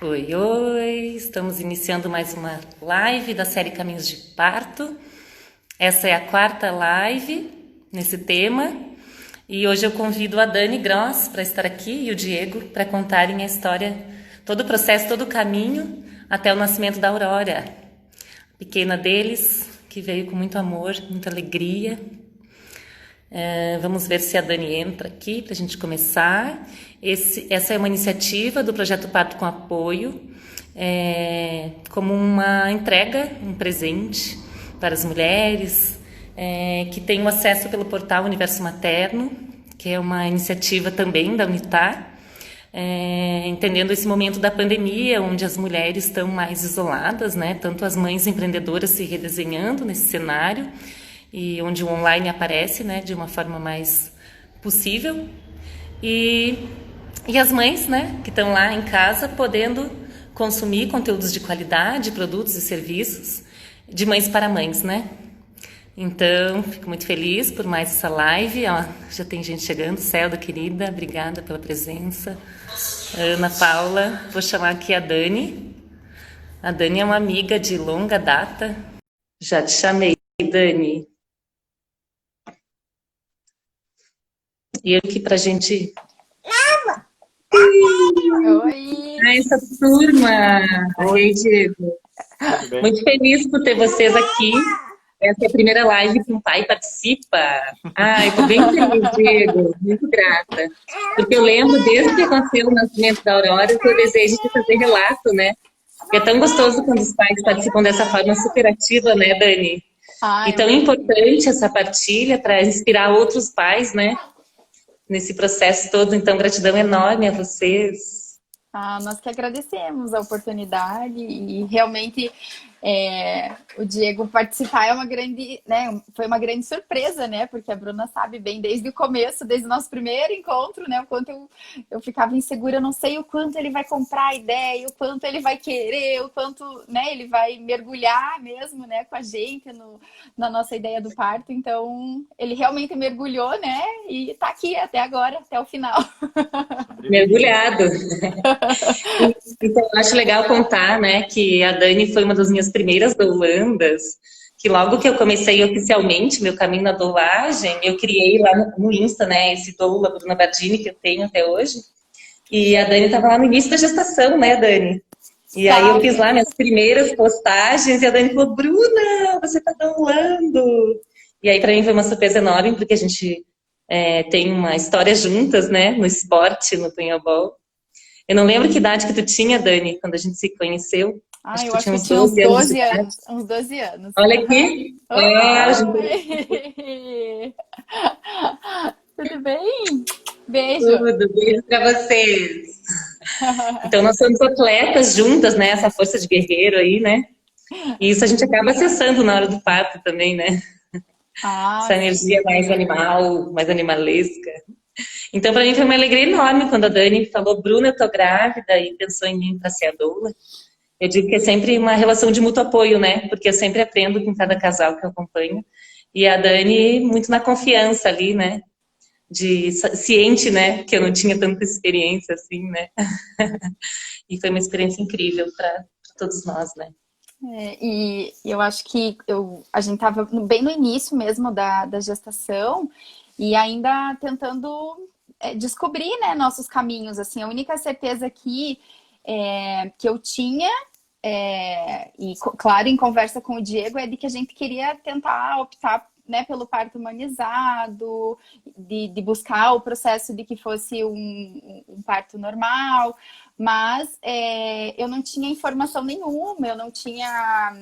Oi, oi! Estamos iniciando mais uma live da série Caminhos de Parto. Essa é a quarta live nesse tema e hoje eu convido a Dani Gross para estar aqui e o Diego para contarem a história, todo o processo, todo o caminho até o nascimento da Aurora, a pequena deles, que veio com muito amor, muita alegria. Vamos ver se a Dani entra aqui para a gente começar. Essa é uma iniciativa do Projeto Parto com Apoio, como uma entrega, um presente para as mulheres que têm o acesso pelo portal Universo Materno, que é uma iniciativa também da Unitar, entendendo esse momento da pandemia, onde as mulheres estão mais isoladas, né? Tanto as mães empreendedoras se redesenhando nesse cenário, e onde o online aparece, né, de uma forma mais possível, e as mães, né, que estão lá em casa podendo consumir conteúdos de qualidade, produtos e serviços de mães para mães, né? Então, fico muito feliz por mais essa live. Ó, já tem gente chegando. Celda, querida, obrigada pela presença. Ana Paula, vou chamar aqui a Dani. A Dani é uma amiga de longa data. Já te chamei, Dani. E eu aqui pra gente... Oi! Essa turma! Oi, Diego. Muito feliz por ter vocês aqui. Essa é a primeira live que um pai participa. Ai, tô bem feliz, Diego. Muito grata. Porque eu lembro, desde que aconteceu o nascimento da Aurora, o teu desejo de fazer relato, né? Porque é tão gostoso quando os pais participam dessa forma super ativa, né, Dani? E Ai, tão importante essa partilha para inspirar outros pais, né? Nesse processo todo. Então, gratidão enorme a vocês. nós que agradecemos a oportunidade e realmente o Diego participar é uma grande, né, foi uma grande surpresa, né? Porque a Bruna sabe bem desde o começo, desde o nosso primeiro encontro, né? O quanto eu ficava insegura, eu não sei o quanto ele vai comprar a ideia, o quanto ele vai querer, o quanto, né, ele vai mergulhar mesmo, né, com a gente na nossa ideia do parto. Então, ele realmente mergulhou, né? E tá aqui até agora, até o final. Mergulhado. Então, eu acho legal contar, né, que a Dani foi uma das minhas primeiras doulandas, que logo que eu comecei oficialmente meu caminho na doulagem, eu criei lá no Insta, né, esse doula Bruna Bardini, que eu tenho até hoje, e a Dani estava lá no início da gestação, né, Dani? E aí eu fiz Sabe? lá minhas primeiras postagens e a Dani falou, Bruna, você tá doulando. E aí para mim foi uma surpresa enorme, porque a gente tem uma história juntas, né, no esporte, no punhobol. Eu não lembro que idade que tu tinha, Dani, quando a gente se conheceu. Acho que Eu tu acho tinha que eu uns tinha uns 12 anos de 12 idade. anos, uns 12 anos. Olha Aham. aqui. A gente... Oi! Tudo bem? Beijo! Tudo, beijo pra vocês. Então, nós somos atletas juntas, né? Essa força de guerreiro aí, né? E isso a gente acaba acessando na hora do parto também, né? Essa Sim. energia mais animal, mais animalesca. Então, para mim foi uma alegria enorme quando a Dani falou, Bruna, eu tô grávida, e pensou em mim para ser a doula. Eu digo que é sempre uma relação de mútuo apoio, né? Porque eu sempre aprendo com cada casal que eu acompanho. E a Dani, muito na confiança ali, né? Ciente, né? Que eu não tinha tanta experiência assim, né? E foi uma experiência incrível para todos nós, né? E eu acho que a gente estava bem no início mesmo da gestação e ainda tentando descobrir, né, nossos caminhos. Assim, a única certeza que eu tinha claro, em conversa com o Diego, é de que a gente queria tentar optar, né, pelo parto humanizado, de buscar o processo de que fosse um parto normal, mas eu não tinha informação nenhuma, eu não tinha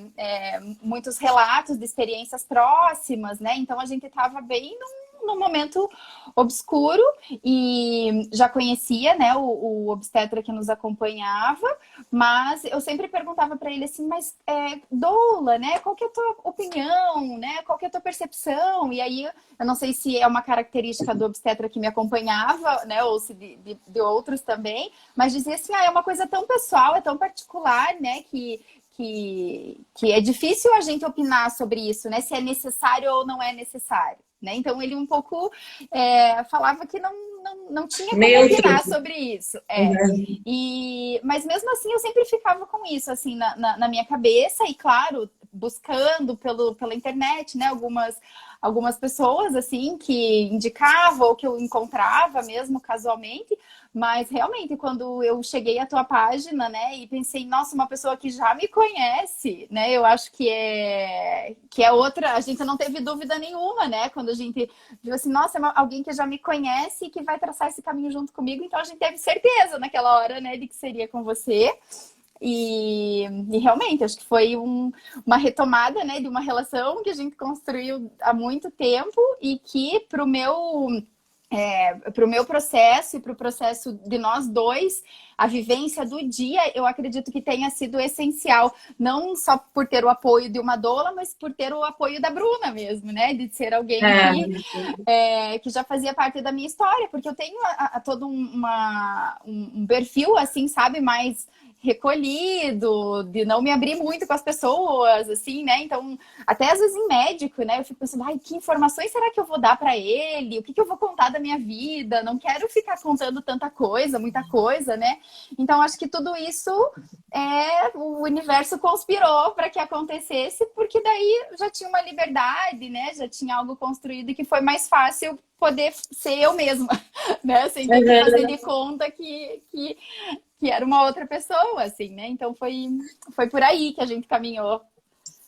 muitos relatos de experiências próximas, né? Então a gente estava bem num momento obscuro e já conhecia, né, o obstetra que nos acompanhava, mas eu sempre perguntava para ele assim, mas doula, né? Qual que é a tua opinião, né? Qual que é a tua percepção? E aí, eu não sei se é uma característica do obstetra que me acompanhava, né? Ou se de outros também, mas dizia assim, é uma coisa tão pessoal, é tão particular, né? Que é difícil a gente opinar sobre isso, né? Se é necessário ou não é necessário. Né? Então ele um pouco falava que não tinha como Neutro. opinar sobre isso. Uhum. Mas mesmo assim eu sempre ficava com isso assim na minha cabeça e claro, buscando pela internet, né, algumas pessoas assim que indicavam ou que eu encontrava mesmo casualmente, mas realmente quando eu cheguei à tua página, né, e pensei, nossa, uma pessoa que já me conhece, né, eu acho que é outra, a gente não teve dúvida nenhuma, né, quando a gente viu assim, nossa, é alguém que já me conhece e que vai traçar esse caminho junto comigo, então a gente teve certeza naquela hora, né, de que seria com você. E realmente, acho que foi uma retomada, né, de uma relação que a gente construiu há muito tempo e que para o meu processo e para o processo de nós dois, a vivência do dia, eu acredito que tenha sido essencial, não só por ter o apoio de uma doula, mas por ter o apoio da Bruna mesmo, né? De ser alguém Ah, que já fazia parte da minha história, porque eu tenho todo um perfil, assim, sabe, mais recolhido, de não me abrir muito com as pessoas, assim, né? Então, até às vezes em médico, né? Eu fico pensando, ai, que informações será que eu vou dar para ele? O que eu vou contar da minha vida? Não quero ficar contando tanta coisa, muita coisa, né? Então, acho que tudo isso o universo conspirou para que acontecesse, porque daí já tinha uma liberdade, né? Já tinha algo construído e que foi mais fácil poder ser eu mesma, né? Sem ter que fazer de conta que era uma outra pessoa, assim, né? Então foi por aí que a gente caminhou.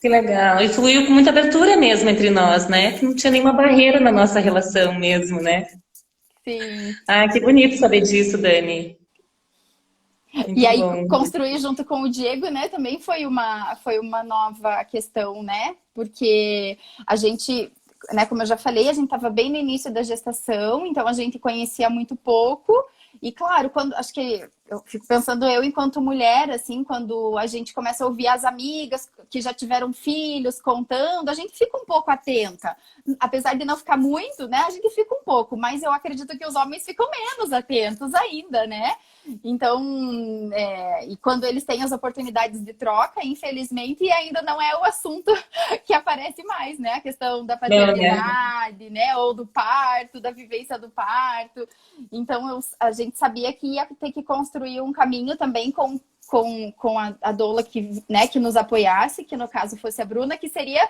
que legal. E fluiu com muita abertura mesmo entre nós, né? Que não tinha nenhuma barreira na nossa relação mesmo, né? Sim. Ah, que bonito saber disso, Dani. E Muito aí bom. construir junto com o Diego, né, também foi uma nova questão, né? Porque a gente, né, como eu já falei, a gente estava bem no início da gestação, então a gente conhecia muito pouco. E claro, quando acho que eu fico pensando eu enquanto mulher, assim, quando a gente começa a ouvir as amigas que já tiveram filhos contando, a gente fica um pouco atenta. Apesar de não ficar muito, né? A gente fica um pouco, mas eu acredito que os homens ficam menos atentos ainda, né? Então, e quando eles têm as oportunidades de troca, infelizmente, ainda não é o assunto que aparece mais, né? A questão da Não, né? paternidade, né? Ou do parto, da vivência do parto. Então, a gente sabia que ia ter que construir um caminho também com a doula que nos apoiasse, que no caso fosse a Bruna, que seria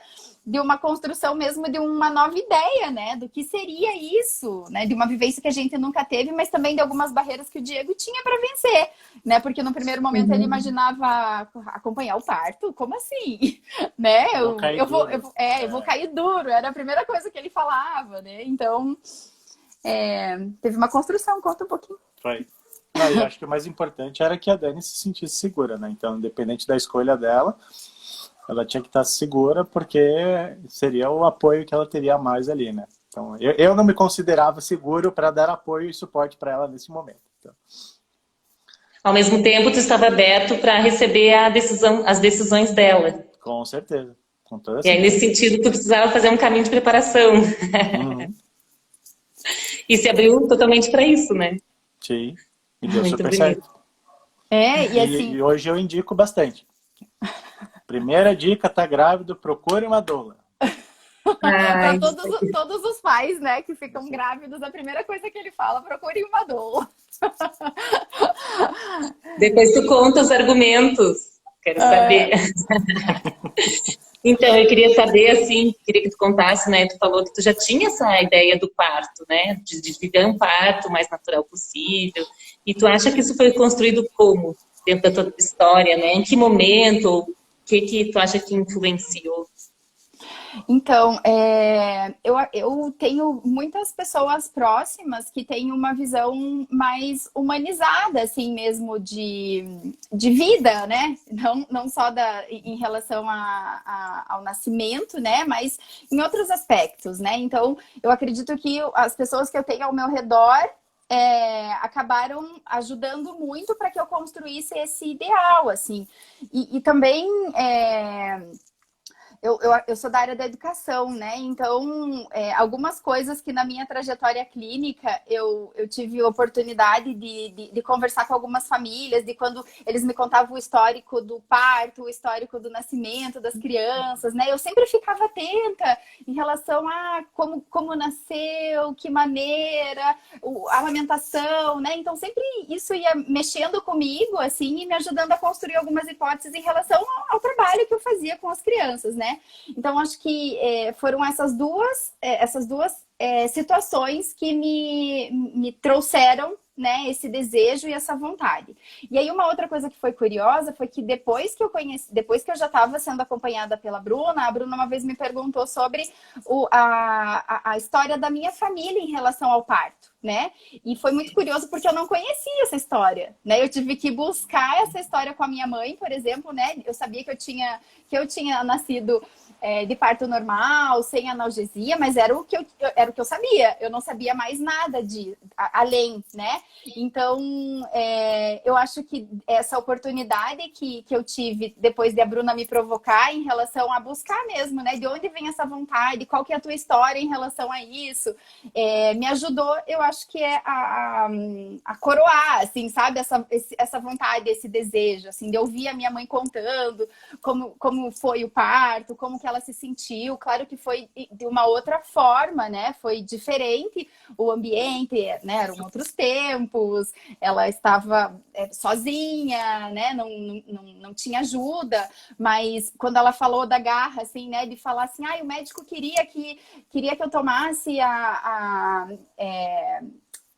de uma construção mesmo de uma nova ideia, né? Do que seria isso, né? De uma vivência que a gente nunca teve, mas também de algumas barreiras que o Diego tinha para vencer, né? Porque no primeiro momento ele imaginava acompanhar o parto, como assim? Né? Eu vou cair duro, era a primeira coisa que ele falava, né? Então, teve uma construção, conta um pouquinho. Foi. Não, eu acho que o mais importante era que a Dani se sentisse segura, né? Então, independente da escolha dela, ela tinha que estar segura porque seria o apoio que ela teria mais ali, né? Então, eu não me considerava seguro para dar apoio e suporte para ela nesse momento. Então, Ao mesmo tempo, tu estava aberto para receber as decisões dela. com certeza, com toda E aí, nesse certeza. sentido, tu precisava fazer um caminho de preparação. Uhum. E se abriu totalmente para isso, né? Sim, e deu Muito super bonito. certo. E assim, E hoje eu indico bastante. Primeira dica, tá grávido, procure uma doula. para Ai, todos os pais, né, que ficam grávidos, a primeira coisa que ele fala, procure uma doula. depois tu conta os argumentos. Quero saber. Então, eu queria saber, assim, queria que tu contasse, né? Tu falou que tu já tinha essa ideia do parto, né? De viver um parto o mais natural possível. E tu acha que isso foi construído como? Dentro da tua história, né? Em que momento? O que tu acha que influenciou? Então, eu tenho muitas pessoas próximas que têm uma visão mais humanizada, assim mesmo, de vida, né? Não só em relação ao nascimento, né? Mas em outros aspectos, né? Então, eu acredito que as pessoas que eu tenho ao meu redor acabaram ajudando muito para que eu construísse esse ideal, assim. E também eu sou da área da educação, né? Então, algumas coisas que na minha trajetória clínica eu tive oportunidade de conversar com algumas famílias, de quando eles me contavam o histórico do parto, o histórico do nascimento das crianças, né? Eu sempre ficava atenta em relação a como nasceu, que maneira, a amamentação, né? Então, sempre isso ia mexendo comigo, assim, e me ajudando a construir algumas hipóteses em relação ao trabalho que eu fazia com as crianças, né? Então, acho que foram essas duas situações que me trouxeram, né, esse desejo e essa vontade. E aí, uma outra coisa que foi curiosa foi que depois que eu já estava sendo acompanhada pela Bruna, a Bruna uma vez me perguntou sobre a história da minha família em relação ao parto, né? E foi muito curioso porque eu não conhecia essa história, né? Eu tive que buscar essa história com a minha mãe, por exemplo, né? Eu sabia que eu tinha nascido de parto normal, sem analgesia, mas era o que eu sabia. Eu não sabia mais nada além, né? Então, eu acho que essa oportunidade que eu tive depois de a Bruna me provocar em relação a buscar mesmo, né? De onde vem essa vontade, qual que é a tua história em relação a isso, me ajudou, eu acho que a coroar, assim, sabe? Essa vontade, esse desejo, assim, de ouvir a minha mãe contando como foi o parto, como que ela se sentiu. Claro que foi de uma outra forma, né? Foi diferente o ambiente, né? Eram outros tempos, ela estava sozinha, né? Não tinha ajuda, mas quando ela falou da garra, assim, né? De falar assim, o médico queria que eu tomasse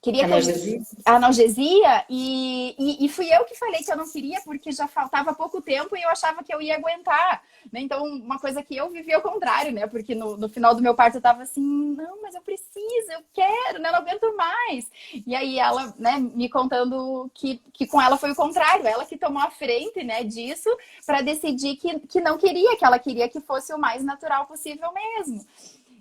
queria Analgesia? A analgesia e fui eu que falei que eu não queria porque já faltava pouco tempo e eu achava que eu ia aguentar, né? Então, uma coisa que eu vivi ao contrário, né? Porque no final do meu parto eu tava assim, não, mas eu preciso, eu quero, né? Eu não aguento mais. E aí ela, né, me contando que com ela foi o contrário, ela que tomou a frente, né, disso para decidir que não queria, que ela queria que fosse o mais natural possível mesmo.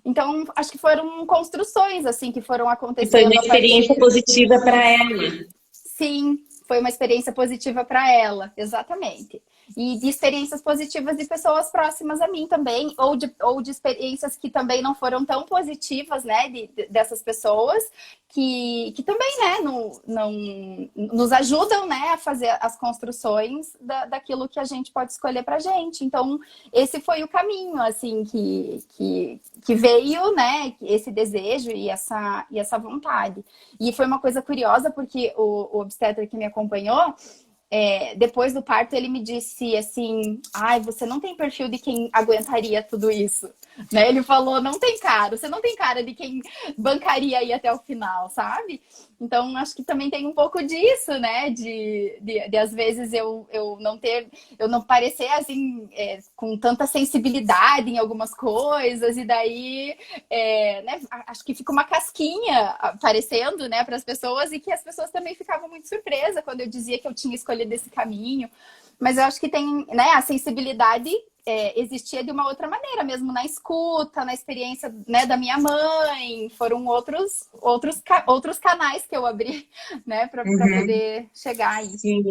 Então, acho que foram construções, assim, que foram E foi uma acontecendo a experiência partir... positiva para ela. Sim, foi uma experiência positiva para ela, exatamente. E de experiências positivas de pessoas próximas a mim também, ou de experiências que também não foram tão positivas, né, dessas pessoas, que também, né, não nos ajudam, né, a fazer as construções daquilo que a gente pode escolher pra gente. Então, esse foi o caminho, assim, que veio, né, esse desejo e essa vontade. E foi uma coisa curiosa, porque o obstetra que me acompanhou, depois do parto, ele me disse assim, você não tem perfil de quem aguentaria tudo isso, né? Ele falou, você não tem cara de quem bancaria aí até o final, sabe? Então, acho que também tem um pouco disso, né? De às vezes eu não parecer assim, com tanta sensibilidade em algumas coisas, e daí, né? Acho que fica uma casquinha aparecendo, né, para as pessoas, e que as pessoas também ficavam muito surpresas quando eu dizia que eu tinha escolhido esse caminho. Mas eu acho que tem, né, a sensibilidade existia de uma outra maneira, mesmo na escuta, na experiência, né, da minha mãe. Foram outros canais que eu abri, né, para poder chegar aí. Sim.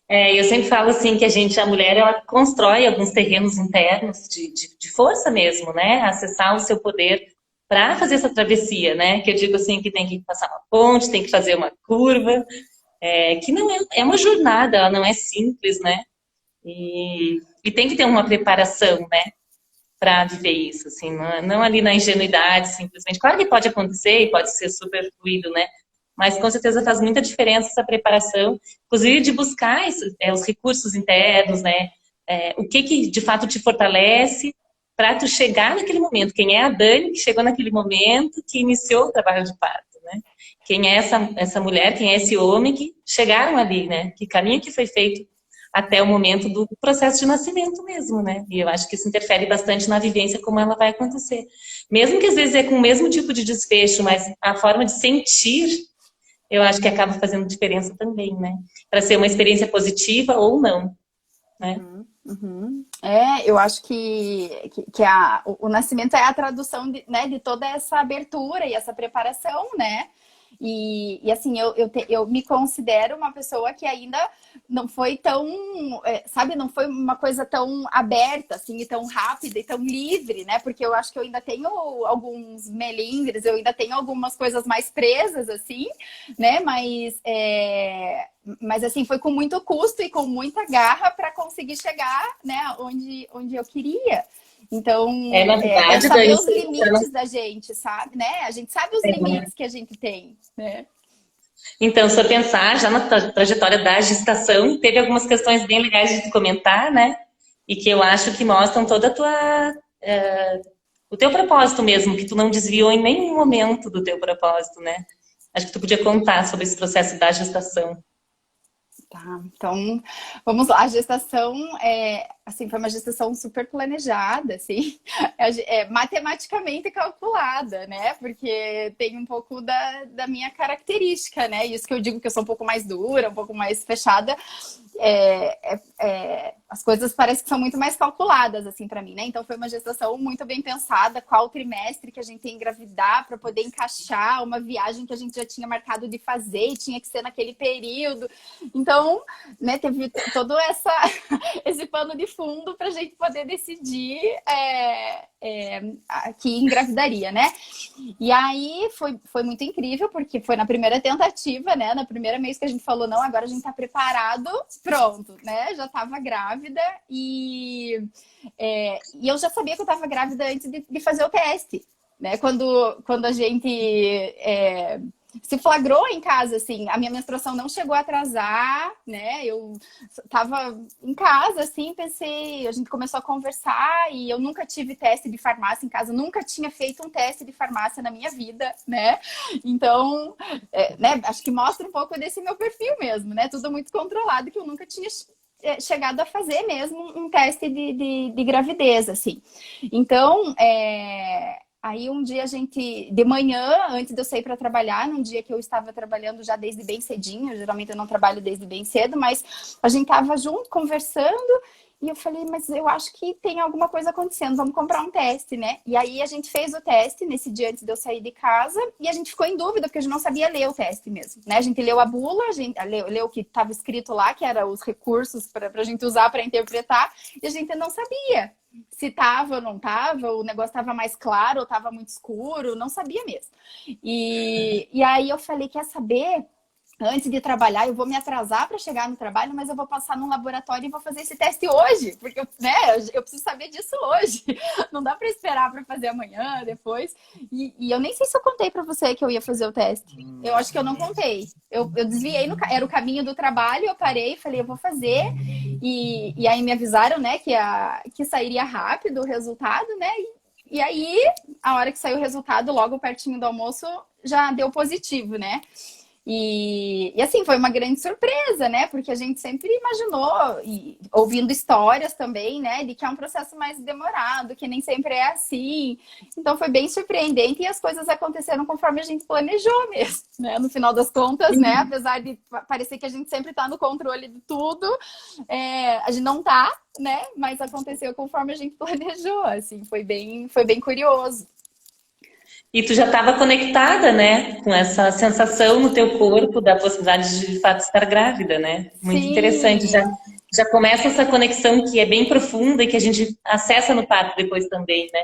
Eu sempre falo assim que a mulher, ela constrói alguns terrenos internos de força mesmo, né? Acessar o seu poder para fazer essa travessia, né? Que eu digo assim, que tem que passar uma ponte, tem que fazer uma curva, que não é uma jornada, ela não é simples, né? E tem que ter uma preparação, né? Para viver isso, assim, não ali na ingenuidade, simplesmente. Claro que pode acontecer e pode ser super fluido, né? Mas com certeza faz muita diferença essa preparação, inclusive de buscar os recursos internos, né? O que de fato te fortalece para tu chegar naquele momento. Quem é a Dani que chegou naquele momento, que iniciou o trabalho de parto, né? Quem é essa mulher, quem é esse homem que chegaram ali, né? Que caminho que foi feito até o momento do processo de nascimento mesmo, né? E eu acho que isso interfere bastante na vivência, como ela vai acontecer. Mesmo que às vezes é com o mesmo tipo de desfecho, mas a forma de sentir, eu acho que acaba fazendo diferença também, né? Para ser uma experiência positiva ou não, né? Eu acho que o nascimento é a tradução né, de toda essa abertura e essa preparação, né? E assim, eu me considero uma pessoa que ainda não foi tão, sabe, não foi uma coisa tão aberta, assim, e tão rápida e tão livre, né? Porque eu acho que eu ainda tenho alguns melindres, eu ainda tenho algumas coisas mais presas, assim, né? Mas assim, foi com muito custo e com muita garra para conseguir chegar, né, onde eu queria. Então, Na é verdade, saber Dani, os limites da gente, sabe, né? A gente sabe os limites que a gente tem, né? então, se eu pensar já na trajetória da gestação, teve algumas questões bem legais de tu comentar, né? E que eu acho que mostram toda a o teu propósito mesmo, que tu não desviou em nenhum momento do teu propósito, né? Acho que tu podia contar sobre esse processo da gestação. Tá, então vamos lá. A gestação assim, foi uma gestação super planejada, assim, matematicamente calculada, né? Porque tem um pouco da minha característica, né? Isso que eu digo que eu sou um pouco mais dura, um pouco mais fechada. As coisas parecem que são muito mais calculadas, assim, para mim, né? Então foi uma gestação muito bem pensada, qual trimestre que a gente ia engravidar para poder encaixar uma viagem que a gente já tinha marcado de fazer e tinha que ser naquele período. Então, né, teve todo esse pano de fundo para a gente poder decidir que engravidaria, né? E aí foi muito incrível, porque foi na primeira tentativa, né? Na primeira mês que a gente falou, não, agora a gente tá preparado, pronto, né? Já tava grávida e eu já sabia que eu tava grávida antes de fazer o teste, né? Quando a gente se flagrou em casa, assim, a minha menstruação não chegou a atrasar, né? Eu tava em casa, assim, pensei, a gente começou a conversar e eu nunca tive teste de farmácia em casa, nunca tinha feito um teste de farmácia na minha vida, né? Então, né, acho que mostra um pouco desse meu perfil mesmo, né? Tudo muito controlado, que eu nunca tinha chegado a fazer mesmo um teste de gravidez, assim. Então, aí um dia de manhã, antes de eu sair para trabalhar, num dia que eu estava trabalhando já desde bem cedinho, geralmente eu não trabalho desde bem cedo, mas a gente tava junto, conversando, e eu falei, mas eu acho que tem alguma coisa acontecendo, vamos comprar um teste, né? E aí a gente fez o teste nesse dia antes de eu sair de casa, e a gente ficou em dúvida, porque a gente não sabia ler o teste mesmo, né? A gente leu a bula, a gente leu o que estava escrito lá, que era os recursos para a gente usar para interpretar, e a gente não sabia se tava ou não tava, o negócio tava mais claro ou tava muito escuro, não sabia mesmo. E aí eu falei, quer saber? Antes de trabalhar, eu vou me atrasar para chegar no trabalho, mas eu vou passar num laboratório e vou fazer esse teste hoje, porque né, eu preciso saber disso hoje. Não dá para esperar para fazer amanhã, depois. E eu nem sei se eu contei para você que eu ia fazer o teste. Eu acho que eu não contei. Eu desviei, era o caminho do trabalho, eu parei, falei, eu vou fazer. E aí me avisaram, né, que sairia rápido o resultado, né? E aí, a hora que saiu o resultado, logo pertinho do almoço, já deu positivo, né? E assim, foi uma grande surpresa, né? Porque a gente sempre imaginou, e ouvindo histórias também, né? De que é um processo mais demorado, que nem sempre é assim. Então foi bem surpreendente e as coisas aconteceram conforme a gente planejou mesmo, né? No final das contas, né? Apesar de parecer que a gente sempre tá no controle de tudo, a gente não tá, né? Mas aconteceu conforme a gente planejou, assim. Foi bem curioso. E tu já estava conectada, né, com essa sensação no teu corpo da possibilidade de fato estar grávida, né? Muito interessante. Sim. Já começa essa conexão que é bem profunda e que a gente acessa no parto depois também, né?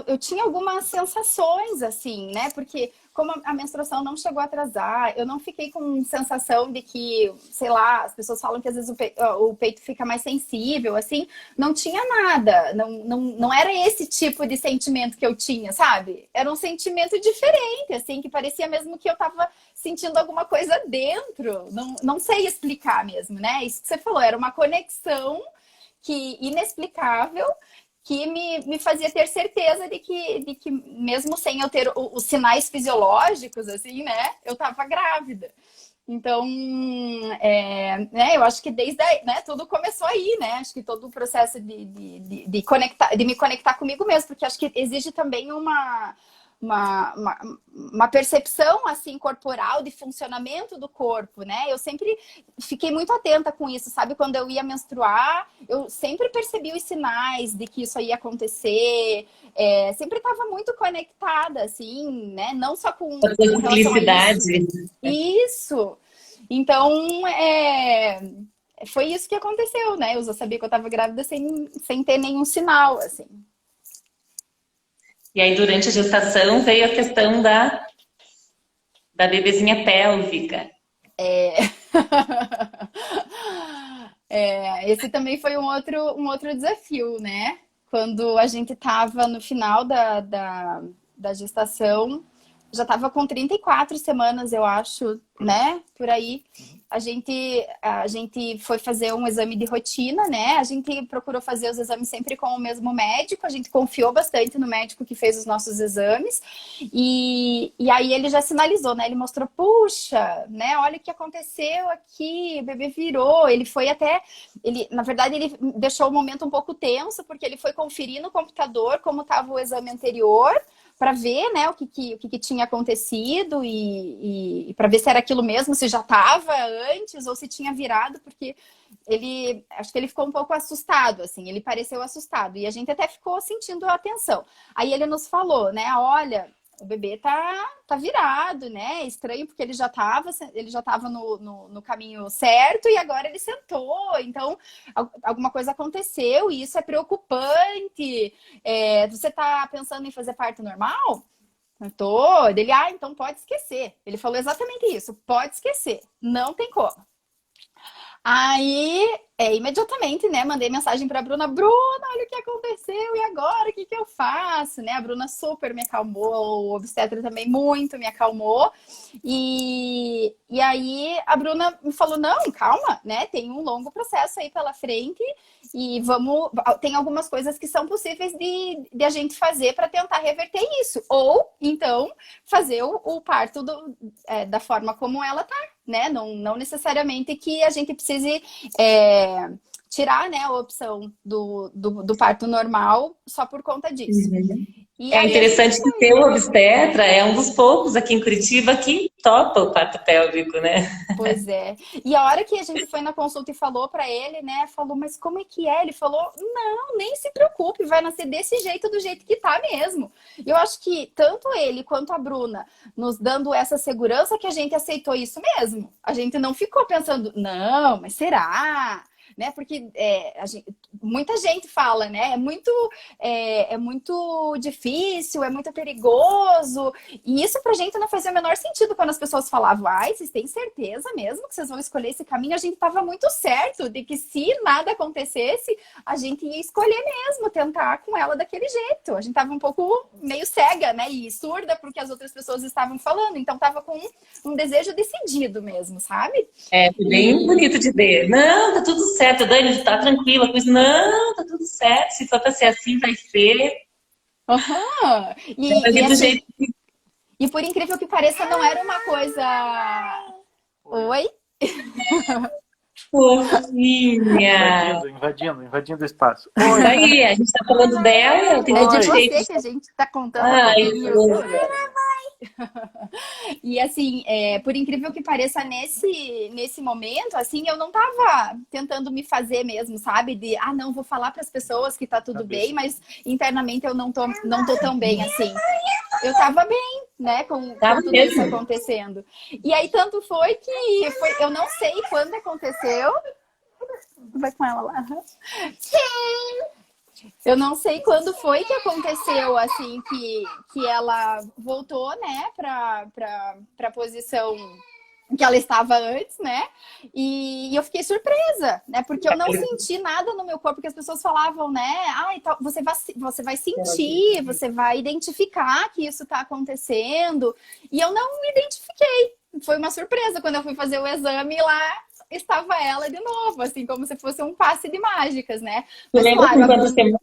Eu tinha algumas sensações, assim, né? Porque como a menstruação não chegou a atrasar, eu não fiquei com sensação de que, sei lá, as pessoas falam que às vezes o peito fica mais sensível, assim. Não tinha nada, não era esse tipo de sentimento que eu tinha, sabe? Era um sentimento diferente, assim, que parecia mesmo que eu tava sentindo alguma coisa dentro. Não sei explicar mesmo, né? Isso que você falou, era uma conexão inexplicável, que me fazia ter certeza de que mesmo sem eu ter os sinais fisiológicos, assim, né, eu tava grávida. Então, né, eu acho que desde aí, né, tudo começou aí, né, acho que todo o processo de me conectar comigo mesmo, porque acho que exige também uma percepção assim corporal de funcionamento do corpo, né? Eu sempre fiquei muito atenta com isso, sabe? Quando eu ia menstruar, eu sempre percebi os sinais de que isso ia acontecer. Sempre estava muito conectada, assim, né? Não só com A relação a cumplicidade. isso. Então, foi isso que aconteceu, né? Eu já sabia que eu estava grávida sem ter nenhum sinal, assim. E aí, durante a gestação, veio a questão da bebezinha pélvica. Esse também foi um outro desafio, né? Quando a gente estava no final da gestação, já estava com 34 semanas, eu acho, né? Por aí. A gente foi fazer um exame de rotina, né? A gente procurou fazer os exames sempre com o mesmo médico. A gente confiou bastante no médico que fez os nossos exames. E aí ele já sinalizou, né? Ele mostrou, puxa, né? Olha o que aconteceu aqui, o bebê virou. Ele foi até... na verdade, ele deixou o momento um pouco tenso, porque ele foi conferir no computador como estava o exame anterior, para ver, né, o que tinha acontecido e para ver se era aquilo mesmo, se já estava antes ou se tinha virado, porque acho que ele ficou um pouco assustado, assim, ele pareceu assustado e a gente até ficou sentindo a atenção. Aí ele nos falou, né, olha, o bebê tá virado, né? Estranho porque ele já tava no caminho certo e agora ele sentou. Então, alguma coisa aconteceu e isso é preocupante. Você tá pensando em fazer parto normal? Eu tô. Ele, então pode esquecer. Ele falou exatamente isso. Pode esquecer. Não tem como. Aí, imediatamente, né, mandei mensagem pra Bruna, olha o que aconteceu, e agora, o que eu faço, né? A Bruna super me acalmou, o obstetra também muito me acalmou, e aí a Bruna me falou, não, calma, né, tem um longo processo aí pela frente, e tem algumas coisas que são possíveis de a gente fazer para tentar reverter isso, ou, então, fazer o parto da forma como ela tá, né? Não necessariamente que a gente precise tirar, né, a opção do parto normal só por conta disso. Uhum. E É interessante que o teu obstetra é um dos poucos aqui em Curitiba que topa o parto pélvico, né? Pois é. E a hora que a gente foi na consulta e falou pra ele, né? Falou, mas como é que é? Ele falou, não, nem se preocupe, vai nascer desse jeito, do jeito que tá mesmo. E eu acho que tanto ele quanto a Bruna nos dando essa segurança que a gente aceitou isso mesmo. A gente não ficou pensando, não, mas será? Né? Porque muita gente fala, né? É muito difícil, é muito perigoso. E isso pra gente não fazia o menor sentido quando as pessoas falavam, vocês têm certeza mesmo que vocês vão escolher esse caminho? A gente tava muito certo de que se nada acontecesse, a gente ia escolher mesmo, tentar com ela daquele jeito. A gente tava um pouco meio cega, né? E surda porque as outras pessoas estavam falando. Então tava com um desejo decidido mesmo, sabe? Foi bem bonito de ver. Não, tá tudo certo, Dani, tá tranquila com isso. Não, tá tudo certo. Se for pra ser assim, vai ser. Uhum. E por incrível que pareça, não era uma coisa... Oi? Fofinha. Invadindo o espaço. Isso aí, a gente tá falando dela. Tem É todo de você jeito. que a gente tá contando. E assim, por incrível que pareça, nesse momento, assim, eu não tava tentando me fazer mesmo, sabe? Não, vou falar para as pessoas que tá tudo bem, mas internamente eu não tô tão bem assim. Eu tava bem, né, com tudo isso acontecendo. E aí, tanto foi que eu não sei quando aconteceu. Vai com ela lá. Eu não sei quando foi que aconteceu, assim, que ela voltou, né, pra posição que ela estava antes, né? E eu fiquei surpresa, né? Porque eu não senti nada no meu corpo, porque as pessoas falavam, né? Você vai sentir, você vai identificar que isso tá acontecendo. E eu não me identifiquei. Foi uma surpresa quando eu fui fazer o exame lá. Estava ela de novo, assim, como se fosse um passe de mágicas, né? Mas, lembra com quantas semanas?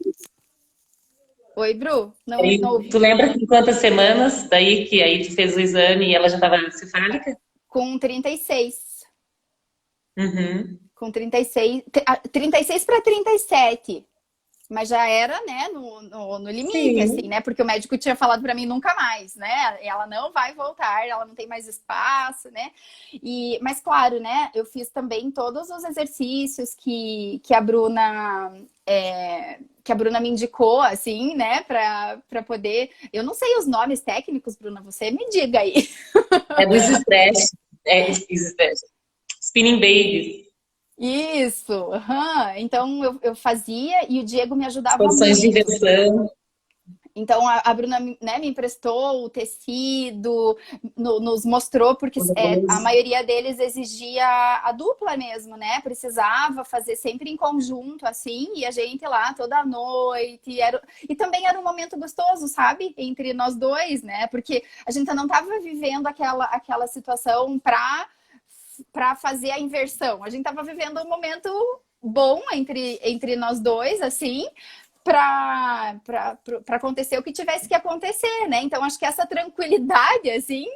Oi, Bru? Não ouvi. Tu lembra com quantas semanas daí que aí tu fez o exame e ela já estava cefálica? Com 36. Uhum. Com 36. 36 para 37. Mas já era, né, no limite, Sim. assim, né? Porque o médico tinha falado para mim nunca mais, né? Ela não vai voltar, ela não tem mais espaço, né? Mas claro, né? Eu fiz também todos os exercícios que a Bruna que a Bruna me indicou, assim, né? Para poder. Eu não sei os nomes técnicos, Bruna. Você me diga aí. É dos stretch. É, stretch. Spinning babies. Isso, aham. Então eu fazia e o Diego me ajudava Posições de muito. inversão. Então a Bruna, né, me emprestou o tecido, nos mostrou, porque a maioria deles exigia a dupla mesmo, né? Precisava fazer sempre em conjunto, assim, e a gente lá toda noite. E também era um momento gostoso, sabe? Entre nós dois, né? Porque a gente não estava vivendo aquela situação para fazer a inversão. A gente estava vivendo um momento bom entre nós dois, assim, para acontecer o que tivesse que acontecer, né? Então, acho que essa tranquilidade, assim,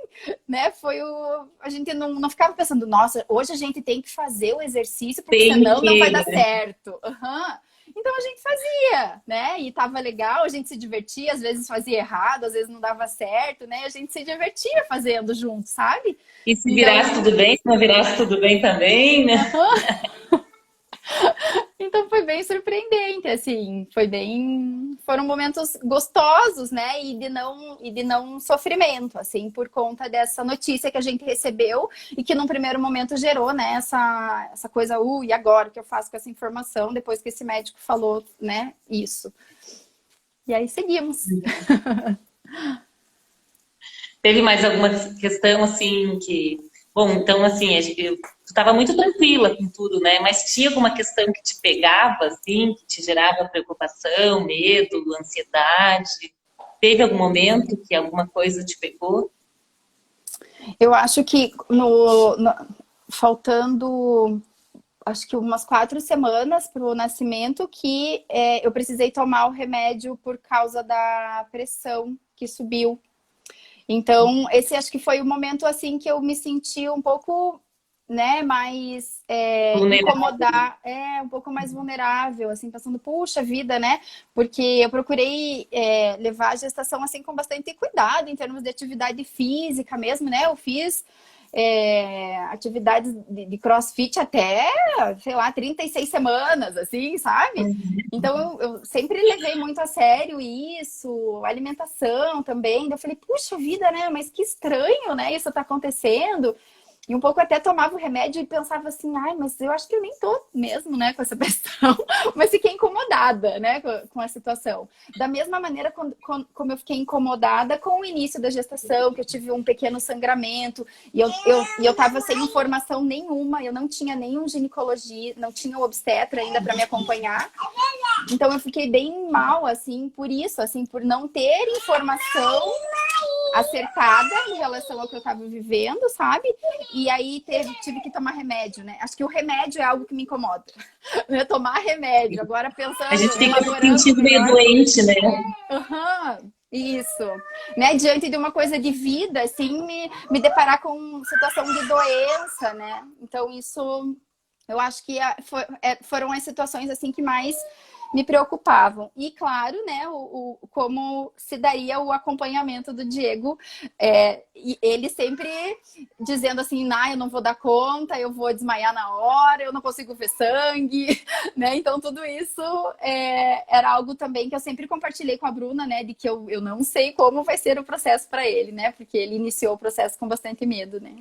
né, foi o... A gente não ficava pensando, nossa, hoje a gente tem que fazer o exercício, porque Tem senão não vai que, dar certo. Uhum. Então, a gente fazia, né? E tava legal, a gente se divertia, às vezes fazia errado, às vezes não dava certo, né? A gente se divertia fazendo junto, sabe? e se virasse Então, tudo bem, se não virasse tudo bem também, né? então foi bem surpreendente, assim, foram momentos gostosos, né? E de não sofrimento, assim, por conta dessa notícia que a gente recebeu e que num primeiro momento gerou, né, essa coisa, e agora o que eu faço com essa informação depois que esse médico falou, né, isso. E aí seguimos. Teve mais alguma questão assim que. Bom, então assim, tu estava muito tranquila com tudo, né? Mas tinha alguma questão que te pegava, assim, que te gerava preocupação, medo, ansiedade? Teve algum momento que alguma coisa te pegou? Eu acho que faltando acho que umas 4 semanas para o nascimento que eu precisei tomar o remédio por causa da pressão que subiu. Então, esse acho que foi o momento assim que eu me senti um pouco, né, mais Vulnerável. incomodar, um pouco mais vulnerável, assim, pensando, puxa vida, né? Porque eu procurei levar a gestação assim com bastante cuidado em termos de atividade física mesmo, né? Eu fiz atividades de CrossFit até, sei lá, 36 semanas, assim, sabe? Então eu sempre levei muito a sério isso, alimentação também. Eu falei, puxa vida, né? Mas que estranho, né? Isso tá acontecendo. E um pouco até tomava o remédio e pensava assim, ai, mas eu acho que eu nem tô mesmo, né, com essa pressão. Mas fiquei incomodada, né, com a situação. Da mesma maneira como eu fiquei incomodada com o início da gestação, que eu tive um pequeno sangramento e eu tava sem informação nenhuma, eu não tinha nenhum ginecologia, não tinha um obstetra ainda para me acompanhar. Então eu fiquei bem mal, assim, por isso, assim, por não ter informação acertada em relação ao que eu estava vivendo, sabe? E aí tive que tomar remédio, né? Acho que o remédio é algo que me incomoda. Né? Tomar remédio. Agora A pensando, gente fica se elaborando sentindo meio melhor. doente, né? Uhum, isso. Né? Diante de uma coisa de vida, assim, me deparar com situação de doença, né? Então isso, eu acho que foram as situações assim que mais me preocupavam. E claro, né, como se daria o acompanhamento do Diego, e ele sempre dizendo assim, eu não vou dar conta, eu vou desmaiar na hora, eu não consigo ver sangue, né? Então tudo isso era algo também que eu sempre compartilhei com a Bruna, né, de que eu não sei como vai ser o processo para ele, né? Porque ele iniciou o processo com bastante medo, né?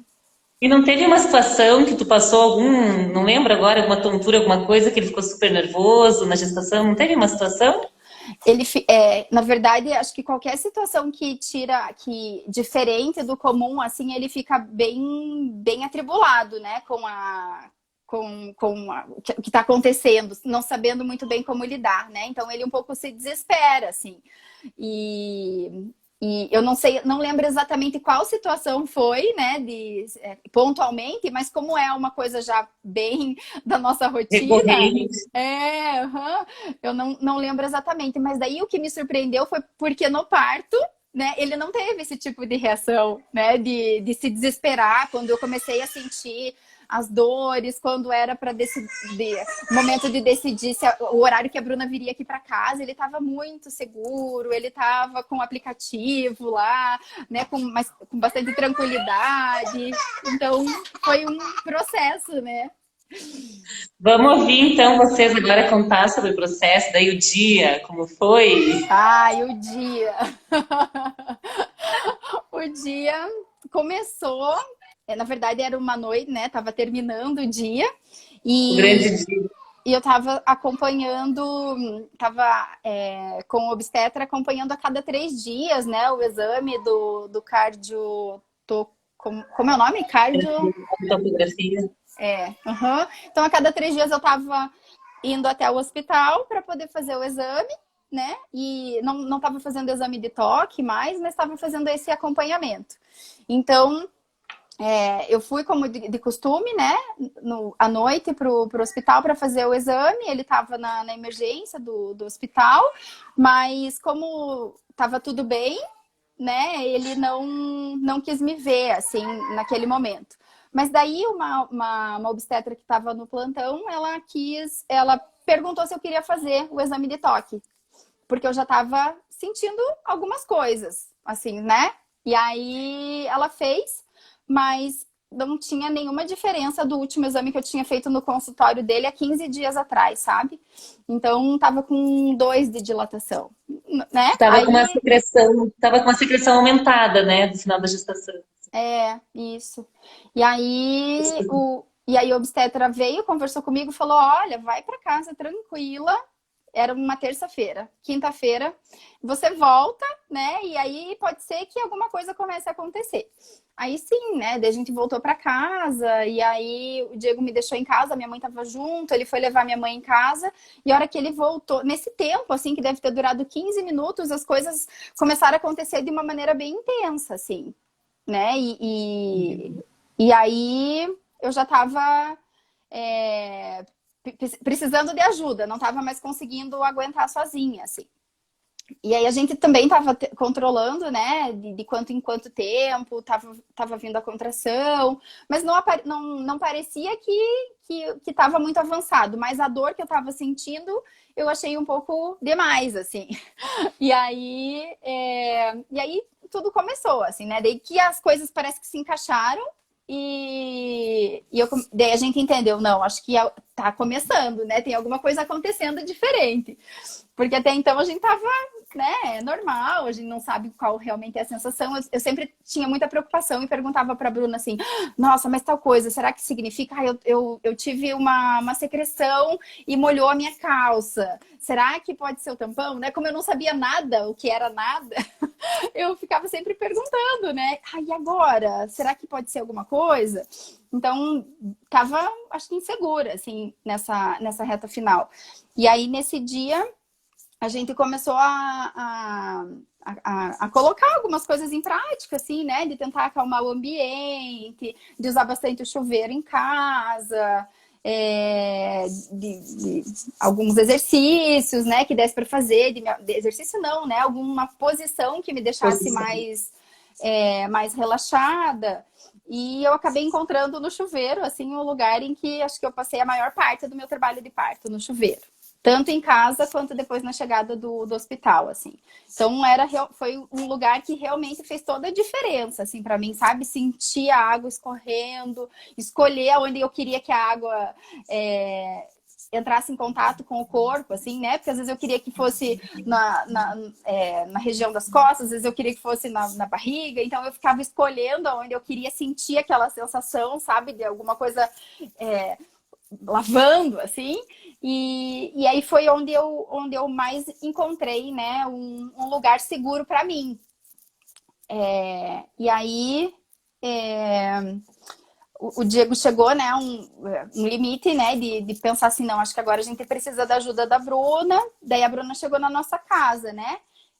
E não teve uma situação que tu passou não lembro agora, alguma tontura, alguma coisa que ele ficou super nervoso na gestação? Não teve uma situação? Na verdade, acho que qualquer situação que diferente do comum, assim, ele fica bem atribulado, né, com o que está acontecendo, não sabendo muito bem como lidar, né? Então ele um pouco se desespera, assim. E eu não lembro exatamente qual situação foi, né, pontualmente, mas como é uma coisa já bem da nossa rotina, Recorrente. eu não lembro exatamente. Mas daí o que me surpreendeu foi porque no parto, né, ele não teve esse tipo de reação, né, de se desesperar quando eu comecei a sentir as dores, quando era para decidir, o momento de decidir se o horário que a Bruna viria aqui para casa, ele estava muito seguro, ele estava com o aplicativo lá, né, com bastante tranquilidade. Então, foi um processo, né? Vamos ouvir então vocês agora contar sobre o processo, daí o dia, como foi? Ai, o dia. O dia começou, na verdade era uma noite, né? Tava terminando o dia O e, grande dia. e eu tava acompanhando, com o obstetra acompanhando a cada 3 dias, né? O exame do cardio, como é o nome? Cardio. Fotografia. Uhum. Então a cada 3 dias eu tava indo até o hospital para poder fazer o exame, né? E não estava fazendo exame de toque mais, mas estava fazendo esse acompanhamento. Então, eu fui como de costume, né? À noite para o hospital para fazer o exame. Ele estava na emergência do hospital, mas como estava tudo bem, né? Ele não quis me ver, assim, naquele momento. Mas daí uma obstetra que estava no plantão, ela perguntou se eu queria fazer o exame de toque. Porque eu já estava sentindo algumas coisas, assim, né? E aí ela fez, mas não tinha nenhuma diferença do último exame que eu tinha feito no consultório dele há 15 dias atrás, sabe? Então tava com 2 de dilatação, né? Tava com uma secreção aumentada, né, do final da gestação. Isso. E aí o obstetra veio, conversou comigo, falou: olha, vai para casa tranquila. Era uma terça-feira. Quinta-feira você volta, né? E aí pode ser que alguma coisa comece a acontecer. Aí sim, né? Daí a gente voltou para casa e aí o Diego me deixou em casa, minha mãe tava junto, ele foi levar minha mãe em casa e a hora que ele voltou, nesse tempo, assim, que deve ter durado 15 minutos, as coisas começaram a acontecer de uma maneira bem intensa, assim, né? E aí eu já tava precisando de ajuda, não estava mais conseguindo aguentar sozinha, assim. E aí a gente também estava controlando, né, de quanto em quanto tempo tava vindo a contração, mas não parecia que estava muito avançado, mas a dor que eu estava sentindo eu achei um pouco demais, assim. E aí tudo começou, assim, né, daí que as coisas parece que se encaixaram. Daí a gente entendeu, não, acho que tá começando, né? Tem alguma coisa acontecendo diferente. Porque até então a gente tava, né, normal, a gente não sabe qual realmente é a sensação. Eu sempre tinha muita preocupação e perguntava pra Bruna assim: nossa, mas tal coisa, será que significa? Eu tive uma secreção e molhou a minha calça. Será que pode ser o tampão, né? Como eu não sabia nada, o que era nada, eu ficava sempre perguntando, né? E agora? Será que pode ser alguma coisa? Então, tava, acho que insegura, assim, nessa reta final. E aí, nesse dia, a gente começou a colocar algumas coisas em prática, assim, né? De tentar acalmar o ambiente, de usar bastante o chuveiro em casa, de alguns exercícios, né? Que desse para fazer, de exercício não, né? Alguma posição que me deixasse mais relaxada. E eu acabei encontrando no chuveiro, assim, um lugar em que acho que eu passei a maior parte do meu trabalho de parto, no chuveiro. Tanto em casa, quanto depois na chegada do hospital, assim. Então, foi um lugar que realmente fez toda a diferença, assim, para mim, sabe? Sentir a água escorrendo, escolher onde eu queria que a água entrasse em contato com o corpo, assim, né? Porque às vezes eu queria que fosse na região das costas, às vezes eu queria que fosse na barriga, então eu ficava escolhendo onde eu queria sentir aquela sensação, sabe? De alguma coisa lavando, assim. E aí foi onde eu mais encontrei, né? Um lugar seguro para mim. E aí... O Diego chegou, né, um limite, né, de pensar assim, não, acho que agora a gente precisa da ajuda da Bruna. Daí a Bruna chegou na nossa casa, né?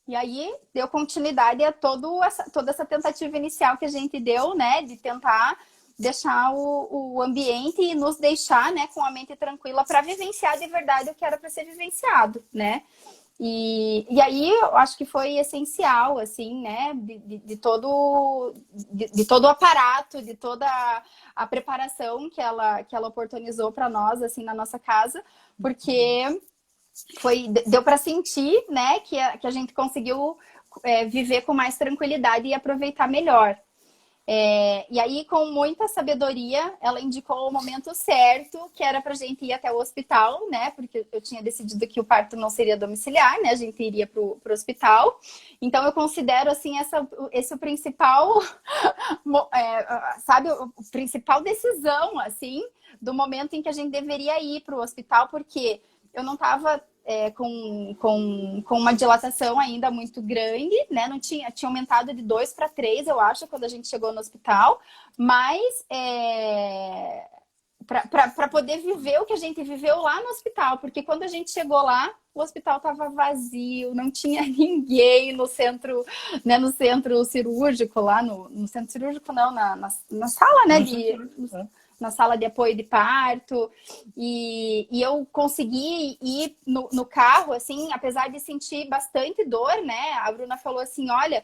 E aí deu continuidade a toda essa tentativa inicial que a gente deu, né, de tentar deixar o ambiente e nos deixar, né, com a mente tranquila para vivenciar de verdade o que era para ser vivenciado, né? E aí eu acho que foi essencial, assim, né, de todo o aparato, de toda a preparação que ela oportunizou para nós, assim, na nossa casa, porque deu para sentir, né, que a gente conseguiu viver com mais tranquilidade e aproveitar melhor. E aí, com muita sabedoria, ela indicou o momento certo, que era para a gente ir até o hospital, né? Porque eu tinha decidido que o parto não seria domiciliar, né? A gente iria para o hospital. Então, eu considero, assim, esse o principal, sabe, o principal decisão, assim, do momento em que a gente deveria ir para o hospital, porque eu não estava com uma dilatação ainda muito grande, né? Não tinha aumentado de 2 para 3, eu acho, quando a gente chegou no hospital, mas para poder viver o que a gente viveu lá no hospital, porque quando a gente chegou lá, o hospital estava vazio, não tinha ninguém no centro, né, no centro cirúrgico, lá no centro cirúrgico, não, na sala, né, na sala de apoio de parto, e eu consegui ir no carro, assim, apesar de sentir bastante dor, né? A Bruna falou assim, olha,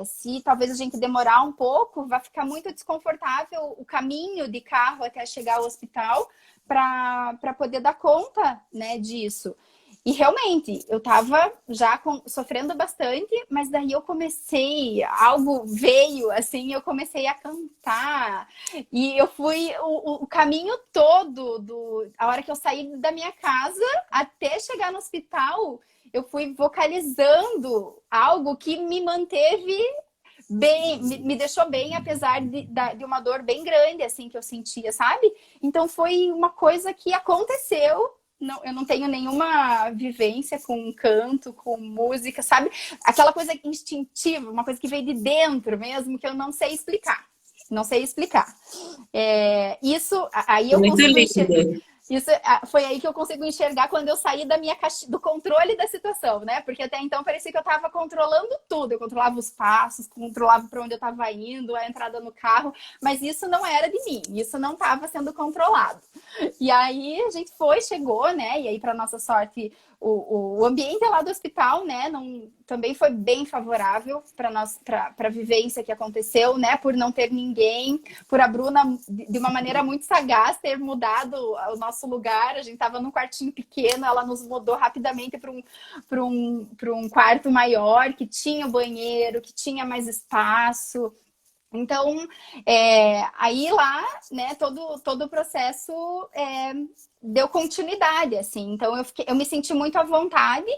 se talvez a gente demorar um pouco, vai ficar muito desconfortável o caminho de carro até chegar ao hospital para poder dar conta, né, disso. E realmente, eu tava já sofrendo bastante, mas daí eu comecei, algo veio, assim, eu comecei a cantar. E eu fui o caminho todo, a hora que eu saí da minha casa até chegar no hospital, eu fui vocalizando algo que me manteve bem, me deixou bem, apesar de uma dor bem grande, assim, que eu sentia, sabe? Então foi uma coisa que aconteceu. Não, eu não tenho nenhuma vivência com canto, com música, sabe? Aquela coisa instintiva, uma coisa que veio de dentro mesmo, que eu não sei explicar. Não sei explicar. Isso, aí eu Muito consigo lindo. Isso foi aí que eu consigo enxergar quando eu saí da minha do controle da situação, né? Porque até então parecia que eu estava controlando tudo. Eu controlava os passos, controlava para onde eu estava indo, a entrada no carro, mas isso não era de mim, isso não estava sendo controlado. E aí a gente chegou, né? E aí, para nossa sorte, o ambiente lá do hospital, né, também foi bem favorável para a vivência que aconteceu, né, por não ter ninguém, por a Bruna, de uma maneira muito sagaz, ter mudado o nosso lugar. A gente estava num quartinho pequeno, ela nos mudou rapidamente para um quarto maior, que tinha banheiro, que tinha mais espaço. Então, aí lá, né, todo o processo deu continuidade, assim. Então, eu me senti muito à vontade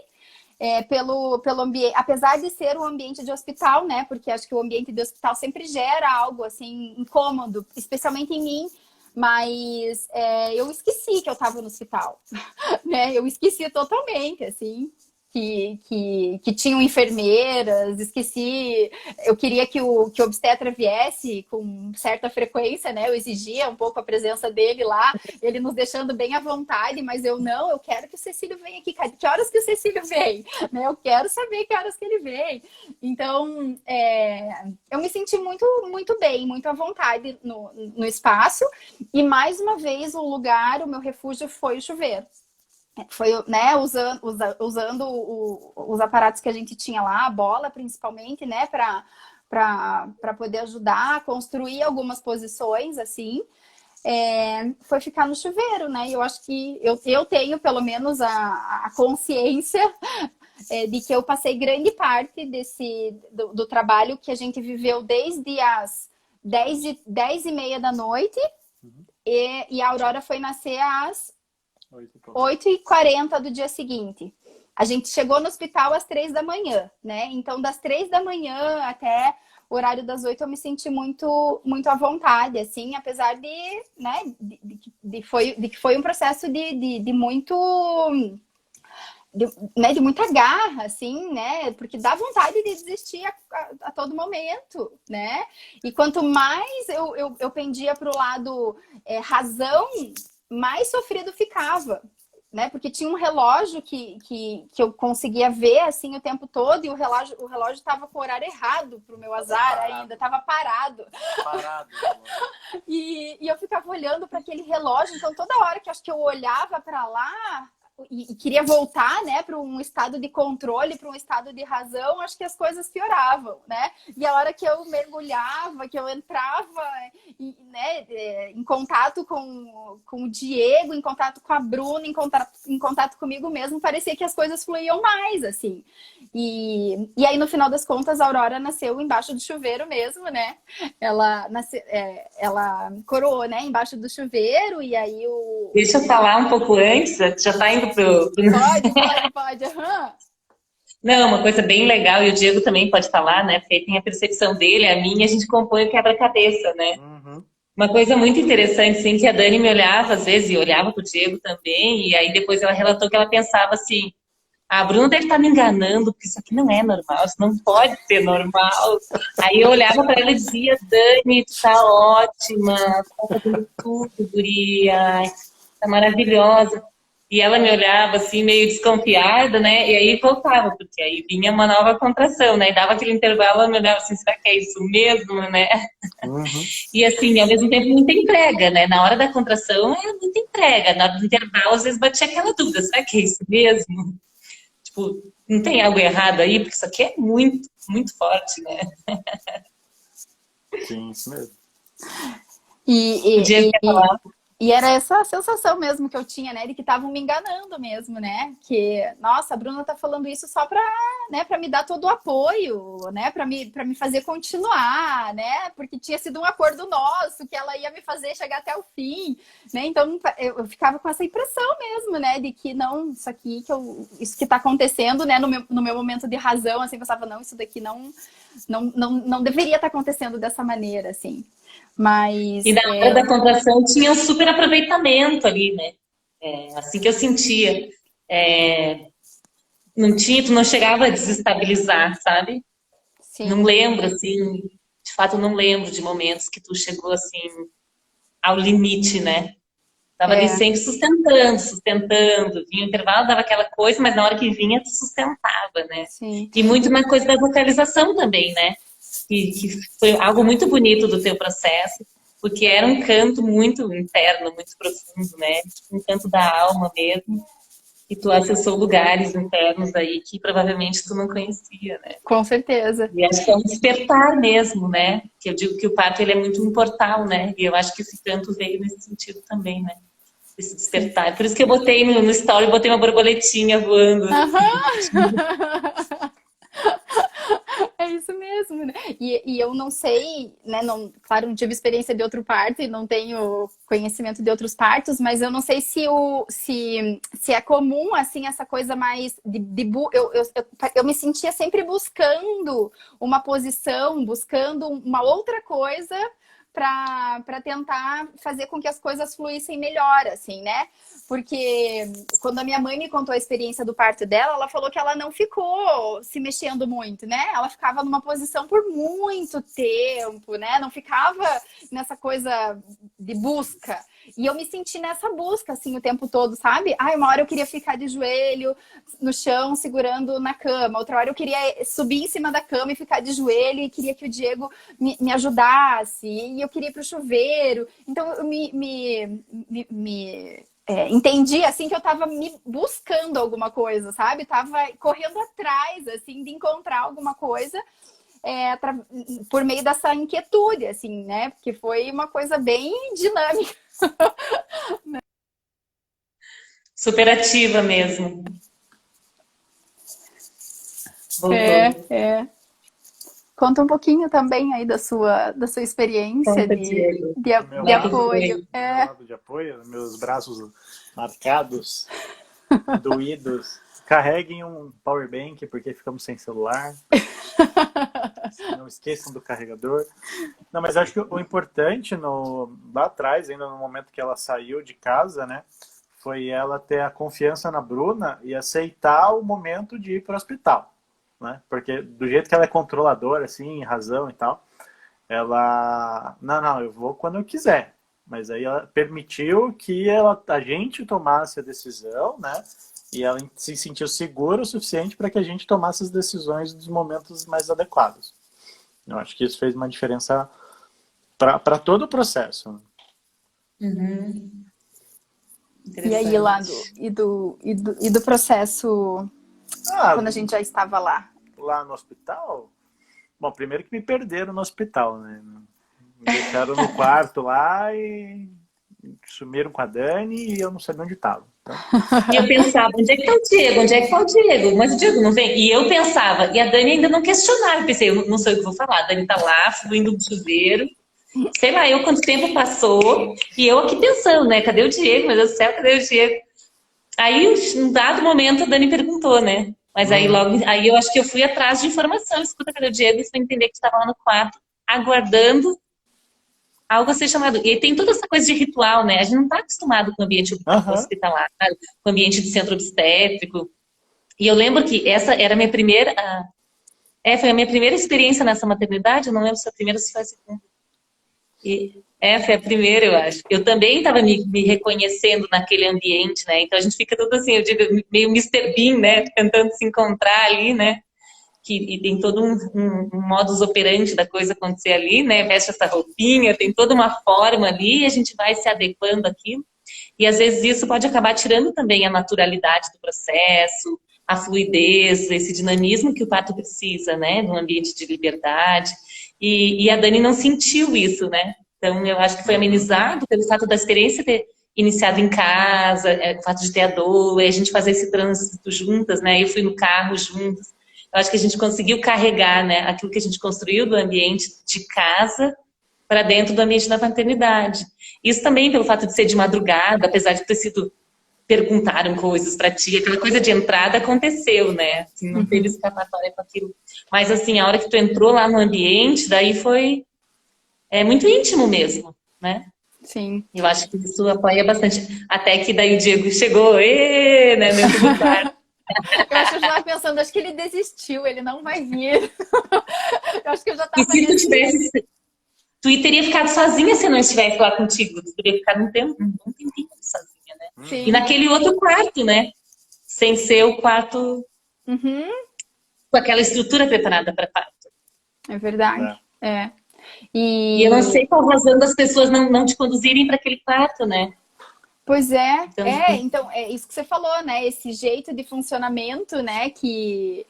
pelo ambiente, apesar de ser um ambiente de hospital, né, porque acho que o ambiente de hospital sempre gera algo, assim, incômodo, especialmente em mim, mas eu esqueci que eu estava no hospital, né, eu esqueci totalmente, assim. Que tinham enfermeiras, esqueci. Eu queria que o obstetra viesse com certa frequência, né? Eu exigia um pouco a presença dele lá, ele nos deixando bem à vontade, mas eu quero que o Cecílio venha aqui. Que horas que o Cecílio vem? Né? Eu quero saber que horas que ele vem. Então, eu me senti muito, muito bem, muito à vontade no espaço. E mais uma vez, o meu refúgio foi o chuveiro. Foi, né, usando os aparatos que a gente tinha lá, a bola principalmente, né, para poder ajudar a construir algumas posições, assim, foi ficar no chuveiro, né, e eu acho que eu tenho pelo menos a consciência de que eu passei grande parte do trabalho que a gente viveu desde as 10h30 da noite, e a Aurora foi nascer às 8h40 do dia seguinte. A gente chegou no hospital às 3 da manhã, né? Então, das 3 da manhã até o horário das 8, eu me senti muito, muito à vontade, assim, apesar né, de que foi um processo de muito... de muita garra, assim, né? Porque dá vontade de desistir a todo momento, né? E quanto mais eu pendia para o lado razão, mais sofrido ficava, né? Porque tinha um relógio que eu conseguia ver, assim, o tempo todo, e o relógio estava com o horário errado para o meu azar ainda, estava parado. E eu ficava olhando para aquele relógio, então toda hora que acho que eu olhava para lá, e queria voltar, né, para um estado de controle, para um estado de razão, acho que as coisas pioravam, né? E a hora que eu mergulhava, que eu entrava, né, em contato com o Diego, em contato com a Bruna, em contato comigo mesmo, parecia que as coisas fluíam mais, assim. E aí, no final das contas, a Aurora nasceu embaixo do chuveiro mesmo, né? Ela coroou, né, embaixo do chuveiro, e aí o... Deixa eu falar um pouco antes, já tá indo pro... Pode. Uhum. Não, uma coisa bem legal, e o Diego também pode falar, né? Porque ele tem a percepção dele, a minha, a gente compõe o quebra-cabeça, né? Uhum. Uma coisa muito interessante, assim, que a Dani me olhava, às vezes, e olhava pro Diego também, e aí depois ela relatou que ela pensava assim, a Bruna deve estar me enganando, porque isso aqui não é normal, isso não pode ser normal. Aí eu olhava para ela e dizia, Dani, tu tá ótima, tu tá fazendo tudo, guria, ai, tá maravilhosa. E ela me olhava assim, meio desconfiada, né? E aí voltava, porque aí vinha uma nova contração, né? E dava aquele intervalo, ela me olhava assim, será que é isso mesmo, né? Uhum. E assim, ao mesmo tempo, muita entrega, né? Na hora da contração, é muita entrega. Na hora do intervalo, às vezes batia aquela dúvida, será que é isso mesmo? Tipo, não tem algo errado aí? Porque isso aqui é muito, muito forte, né? Sim, isso mesmo. O Diego quer falar? E era essa sensação mesmo que eu tinha, né? De que estavam me enganando mesmo, né? Que, nossa, a Bruna tá falando isso só pra, né, pra me dar todo o apoio, né? Pra me fazer continuar, né? Porque tinha sido um acordo nosso, que ela ia me fazer chegar até o fim, né? Então, eu ficava com essa impressão mesmo, né? De que não, isso que tá acontecendo, né? No meu momento de razão, assim, eu pensava, não, isso daqui não deveria estar acontecendo dessa maneira, assim. Mas... E na hora da contração tinha um super aproveitamento ali, né? Assim que eu sentia. Não tinha, tu não chegava a desestabilizar, sabe? Não Sim. lembro, assim, de fato, eu não lembro de momentos que tu chegou, assim, ao limite, né? Tava ali sempre sustentando. Vinha o intervalo, dava aquela coisa, mas na hora que vinha, tu sustentava, né? Sim. E muito uma coisa da vocalização também, né? Que foi algo muito bonito do teu processo, porque era um canto muito interno, muito profundo, né? Um canto da alma mesmo. E tu acessou lugares internos aí que provavelmente tu não conhecia, né? Com certeza. E acho que é um despertar mesmo, né? Que eu digo que o parto ele é muito um portal, né? E eu acho que esse canto veio nesse sentido também, né? Esse despertar. Por isso que eu botei no story, botei uma borboletinha voando. É isso mesmo, né? E eu não sei, né? Não, claro, não tive experiência de outro parto e não tenho conhecimento de outros partos, mas eu não sei se é comum, assim, essa coisa mais eu me sentia sempre buscando uma posição, buscando uma outra coisa para tentar fazer com que as coisas fluíssem melhor, assim, né? Porque quando a minha mãe me contou a experiência do parto dela, ela falou que ela não ficou se mexendo muito, né? Ela ficava numa posição por muito tempo, né? Não ficava nessa coisa de busca. E eu me senti nessa busca, assim, o tempo todo, sabe? Ai, uma hora eu queria ficar de joelho no chão, segurando na cama. Outra hora eu queria subir em cima da cama e ficar de joelho e queria que o Diego me ajudasse. E eu queria ir pro chuveiro. Então, eu entendi, assim, que eu tava me buscando alguma coisa, sabe? Tava correndo atrás, assim, de encontrar alguma coisa por meio dessa inquietude, assim, né? Porque foi uma coisa bem dinâmica. Superativa mesmo. Voltou. Conta um pouquinho também aí da sua experiência Conta, de Diego. apoio. Meu lado de apoio, meus braços marcados, doídos. Carreguem um power bank, porque ficamos sem celular. Não esqueçam do carregador. Não, mas acho que o importante lá atrás, ainda no momento que ela saiu de casa, né? Foi ela ter a confiança na Bruna e aceitar o momento de ir para o hospital. Né? Porque do jeito que ela é controladora, assim, razão e tal, ela... Não, eu vou quando eu quiser. Mas aí ela permitiu que a gente tomasse a decisão, né? E ela se sentiu segura o suficiente para que a gente tomasse as decisões dos momentos mais adequados. Eu acho que isso fez uma diferença para todo o processo. Uhum. E aí lá do processo, quando a gente já estava lá? Lá no hospital? Bom, primeiro que me perderam no hospital, né? Me deixaram no quarto lá e sumiram com a Dani e eu não sabia onde estava. Então... E eu pensava, onde é que tá o Diego? Onde é que tá o Diego? Mas o Diego não vem. E eu pensava, e a Dani ainda não questionava. Eu pensei, eu não sei o que vou falar. A Dani tá lá, fluindo do chuveiro. Sei lá, eu quanto tempo passou. E eu aqui pensando, né? Cadê o Diego? Meu Deus do céu, cadê o Diego? Aí, num dado momento, a Dani perguntou, né? Mas aí logo, aí eu acho que eu fui atrás de informação. Escuta, cadê o Diego? E fui entender que estava lá no quarto, aguardando algo a ser chamado. E tem toda essa coisa de ritual, né? A gente não está acostumado com o ambiente hospitalar, com o ambiente de centro obstétrico. E eu lembro que essa era a minha primeira... foi a minha primeira experiência nessa maternidade. Eu não lembro se a primeira ou se foi a segunda. Foi a primeira, eu acho. Eu também estava me reconhecendo naquele ambiente, né? Então a gente fica tudo assim, eu digo, meio Mr. Bean, né? Tentando se encontrar ali, né? E tem todo um modus operandi da coisa acontecer ali, né? Veste essa roupinha, tem toda uma forma ali e a gente vai se adequando àquilo. E às vezes isso pode acabar tirando também a naturalidade do processo, a fluidez, esse dinamismo que o parto precisa, né? De um ambiente de liberdade. E a Dani não sentiu isso, né? Então eu acho que foi amenizado pelo fato da experiência ter iniciado em casa, o fato de ter a doula, e a gente fazer esse trânsito juntas, né? Eu fui no carro juntas. Eu acho que a gente conseguiu carregar, né, aquilo que a gente construiu do ambiente de casa para dentro do ambiente da maternidade. Isso também pelo fato de ser de madrugada, apesar de ter sido... Perguntaram coisas para ti, aquela coisa de entrada aconteceu, né? Assim, não teve escapatória com aquilo. Mas assim, a hora que tu entrou lá no ambiente, daí foi muito íntimo mesmo, né? Sim. Eu acho que isso apoia bastante. Até que daí o Diego chegou, né, dentro do quarto. Eu acho que eu já estava pensando, acho que ele desistiu, ele não vai vir. Eu acho que eu já estava... E se tu tivesse... Tu teria ficado sozinha se eu não estivesse lá contigo. Tu teria ficado um tempinho sozinha, né? Sim. E naquele outro quarto, né? Sem ser o quarto com aquela estrutura preparada para parto. É verdade. E eu não sei qual razão das pessoas não te conduzirem para aquele quarto, né? Pois então é isso que você falou, né? Esse jeito de funcionamento, né? Que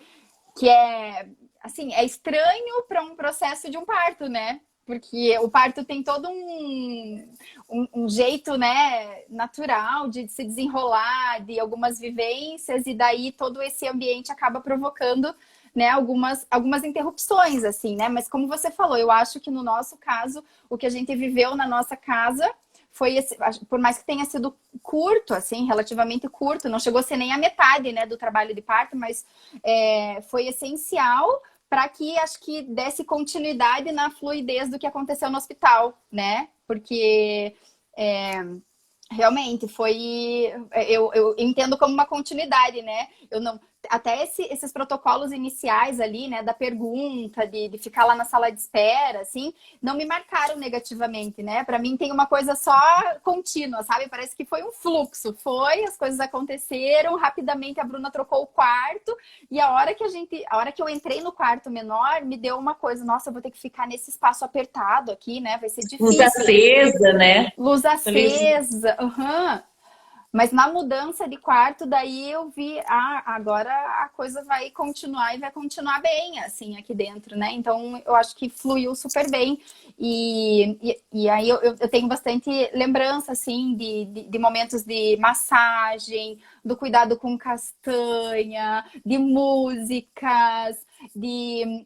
é, assim, é estranho para um processo de um parto, né? Porque o parto tem todo um jeito, né, natural de se desenrolar, de algumas vivências, e daí todo esse ambiente acaba provocando, né, algumas interrupções, assim, né? Mas como você falou, eu acho que no nosso caso, o que a gente viveu na nossa casa foi esse, por mais que tenha sido curto, assim, relativamente curto, não chegou a ser nem a metade, né, do trabalho de parto, mas foi essencial para que, acho que, desse continuidade na fluidez do que aconteceu no hospital, né? Porque realmente foi... Eu entendo como uma continuidade, né? Eu não... Até esses protocolos iniciais ali, né, da pergunta, de ficar lá na sala de espera, assim, não me marcaram negativamente, né? Para mim tem uma coisa só contínua, sabe? Parece que foi um fluxo. As coisas aconteceram, rapidamente a Bruna trocou o quarto, e a hora que eu entrei no quarto menor, me deu uma coisa, nossa, eu vou ter que ficar nesse espaço apertado aqui, né? Vai ser difícil. Luz acesa, né? Luz acesa, Mas na mudança de quarto, daí eu vi, agora a coisa vai continuar e vai continuar bem, assim, aqui dentro, né? Então, eu acho que fluiu super bem. E aí eu tenho bastante lembrança, assim, de momentos de massagem, do cuidado com castanha, de músicas, de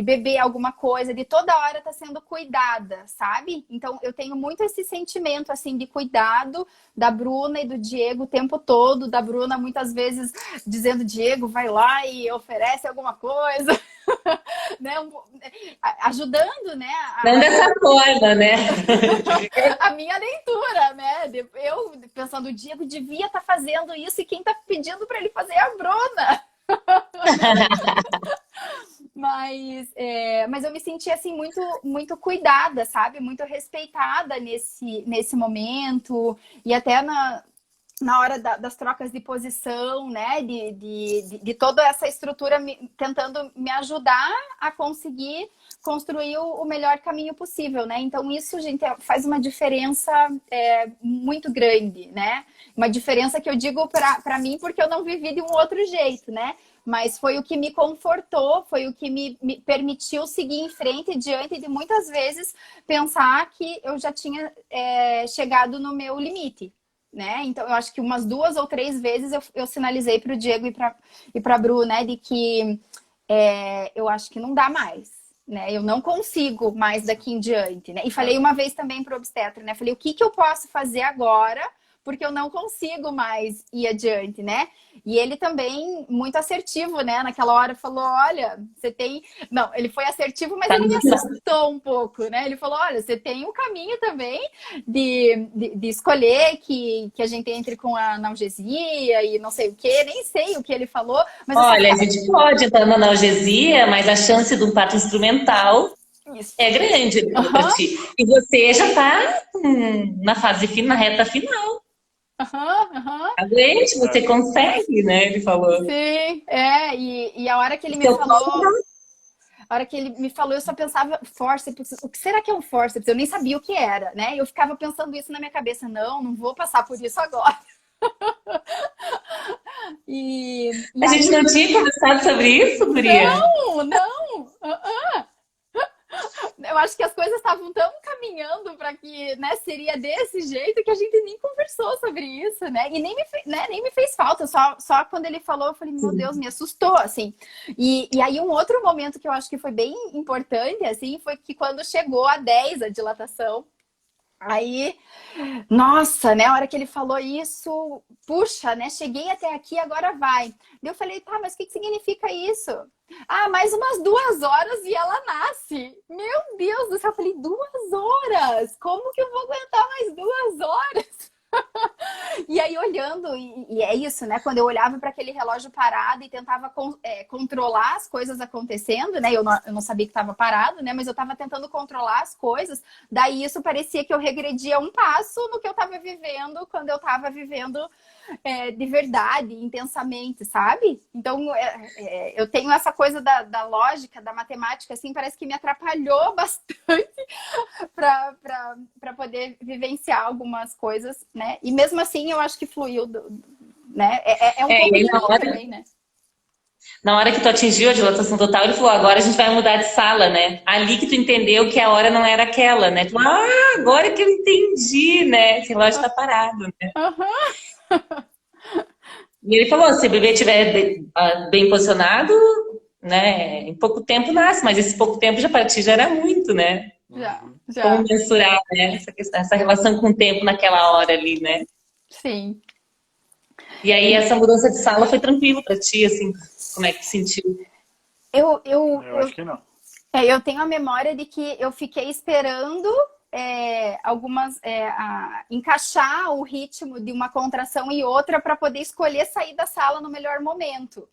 beber alguma coisa, de toda hora estar sendo cuidada, sabe? Então, eu tenho muito esse sentimento, assim, de cuidado da Bruna e do Diego o tempo todo, da Bruna muitas vezes dizendo, Diego, vai lá e oferece alguma coisa, né? Ajudando, né? Não dessa forma, né? A minha leitura, né? Eu pensando, o Diego devia estar fazendo isso e quem está pedindo para ele fazer é a Bruna. Mas eu me senti assim muito cuidada, sabe? Muito respeitada nesse momento. E até na hora das trocas de posição, né? De toda essa estrutura tentando me ajudar a conseguir construir o melhor caminho possível, né? Então isso, gente, faz uma diferença muito grande, né? Uma diferença que eu digo para mim porque eu não vivi de um outro jeito, né? Mas foi o que me confortou, foi o que me permitiu seguir em frente diante de muitas vezes pensar que eu já tinha chegado no meu limite, né? Então eu acho que umas 2 ou 3 vezes eu sinalizei para o Diego e para a Bru, né, de que eu acho que não dá mais, né? Eu não consigo mais daqui em diante, né? E falei uma vez também para o obstetra, né? Falei, o que eu posso fazer agora? Porque eu não consigo mais ir adiante, né? E ele também, muito assertivo, né? Naquela hora falou, olha, você tem... Não, ele foi assertivo, mas ele me assustou um pouco, né? Ele falou, olha, você tem um caminho também de escolher que a gente entre com a analgesia e não sei o quê. Nem sei o que ele falou. Mas olha, a gente pode entrar na analgesia, mas a chance de um parto instrumental... Isso. É grande para ti. E você já está na fase final, na reta final. Aguente, você consegue, né? Ele falou. Sim, e a hora que ele me falou... A hora que ele me falou, eu só pensava, fórceps, o que será que é um fórceps? Eu nem sabia o que era, né? Eu ficava pensando isso na minha cabeça, não vou passar por isso agora. A gente não tinha conversado sobre isso, Guria? Não. Eu acho que as coisas estavam tão caminhando para que, né, seria desse jeito que a gente nem conversou sobre isso, né? E nem me fez falta. Só quando ele falou, eu falei, meu Deus, me assustou, assim. E aí um outro momento que eu acho que foi bem importante, assim, foi que quando chegou a 10 a dilatação, aí, nossa, né? A hora que ele falou isso, puxa, né? Cheguei até aqui, agora vai. Eu falei, tá, mas o que significa isso? Ah, mais umas 2 horas e ela nasce. Meu Deus do céu, eu falei, 2 horas? Como que eu vou aguentar mais 2 horas? E aí olhando, e é isso, né? Quando eu olhava para aquele relógio parado e tentava controlar as coisas acontecendo, né? Eu não sabia que estava parado, né? Mas eu estava tentando controlar as coisas. Daí isso parecia que eu regredia um passo no que eu estava vivendo quando eu estava vivendo de verdade, intensamente, sabe? Então eu tenho essa coisa da lógica, da matemática, assim, parece que me atrapalhou bastante para poder vivenciar algumas coisas, né? E mesmo assim eu acho que fluiu, né? É um pouco de mim também, né? Na hora que tu atingiu a dilatação total, ele falou, agora a gente vai mudar de sala, né? Ali que tu entendeu que a hora não era aquela, né? Tu, agora que eu entendi, né? Esse relógio tá parado, né? E ele falou, se o bebê estiver bem posicionado, né? Em pouco tempo nasce, mas esse pouco tempo já para ti já era muito, né? Já. Como mensurar, né? Essa relação com o tempo naquela hora ali, né? Sim. E aí essa mudança de sala foi tranquilo para ti, assim, como é que sentiu? Eu acho que não. Eu tenho a memória de que eu fiquei esperando encaixar o ritmo de uma contração e outra para poder escolher sair da sala no melhor momento.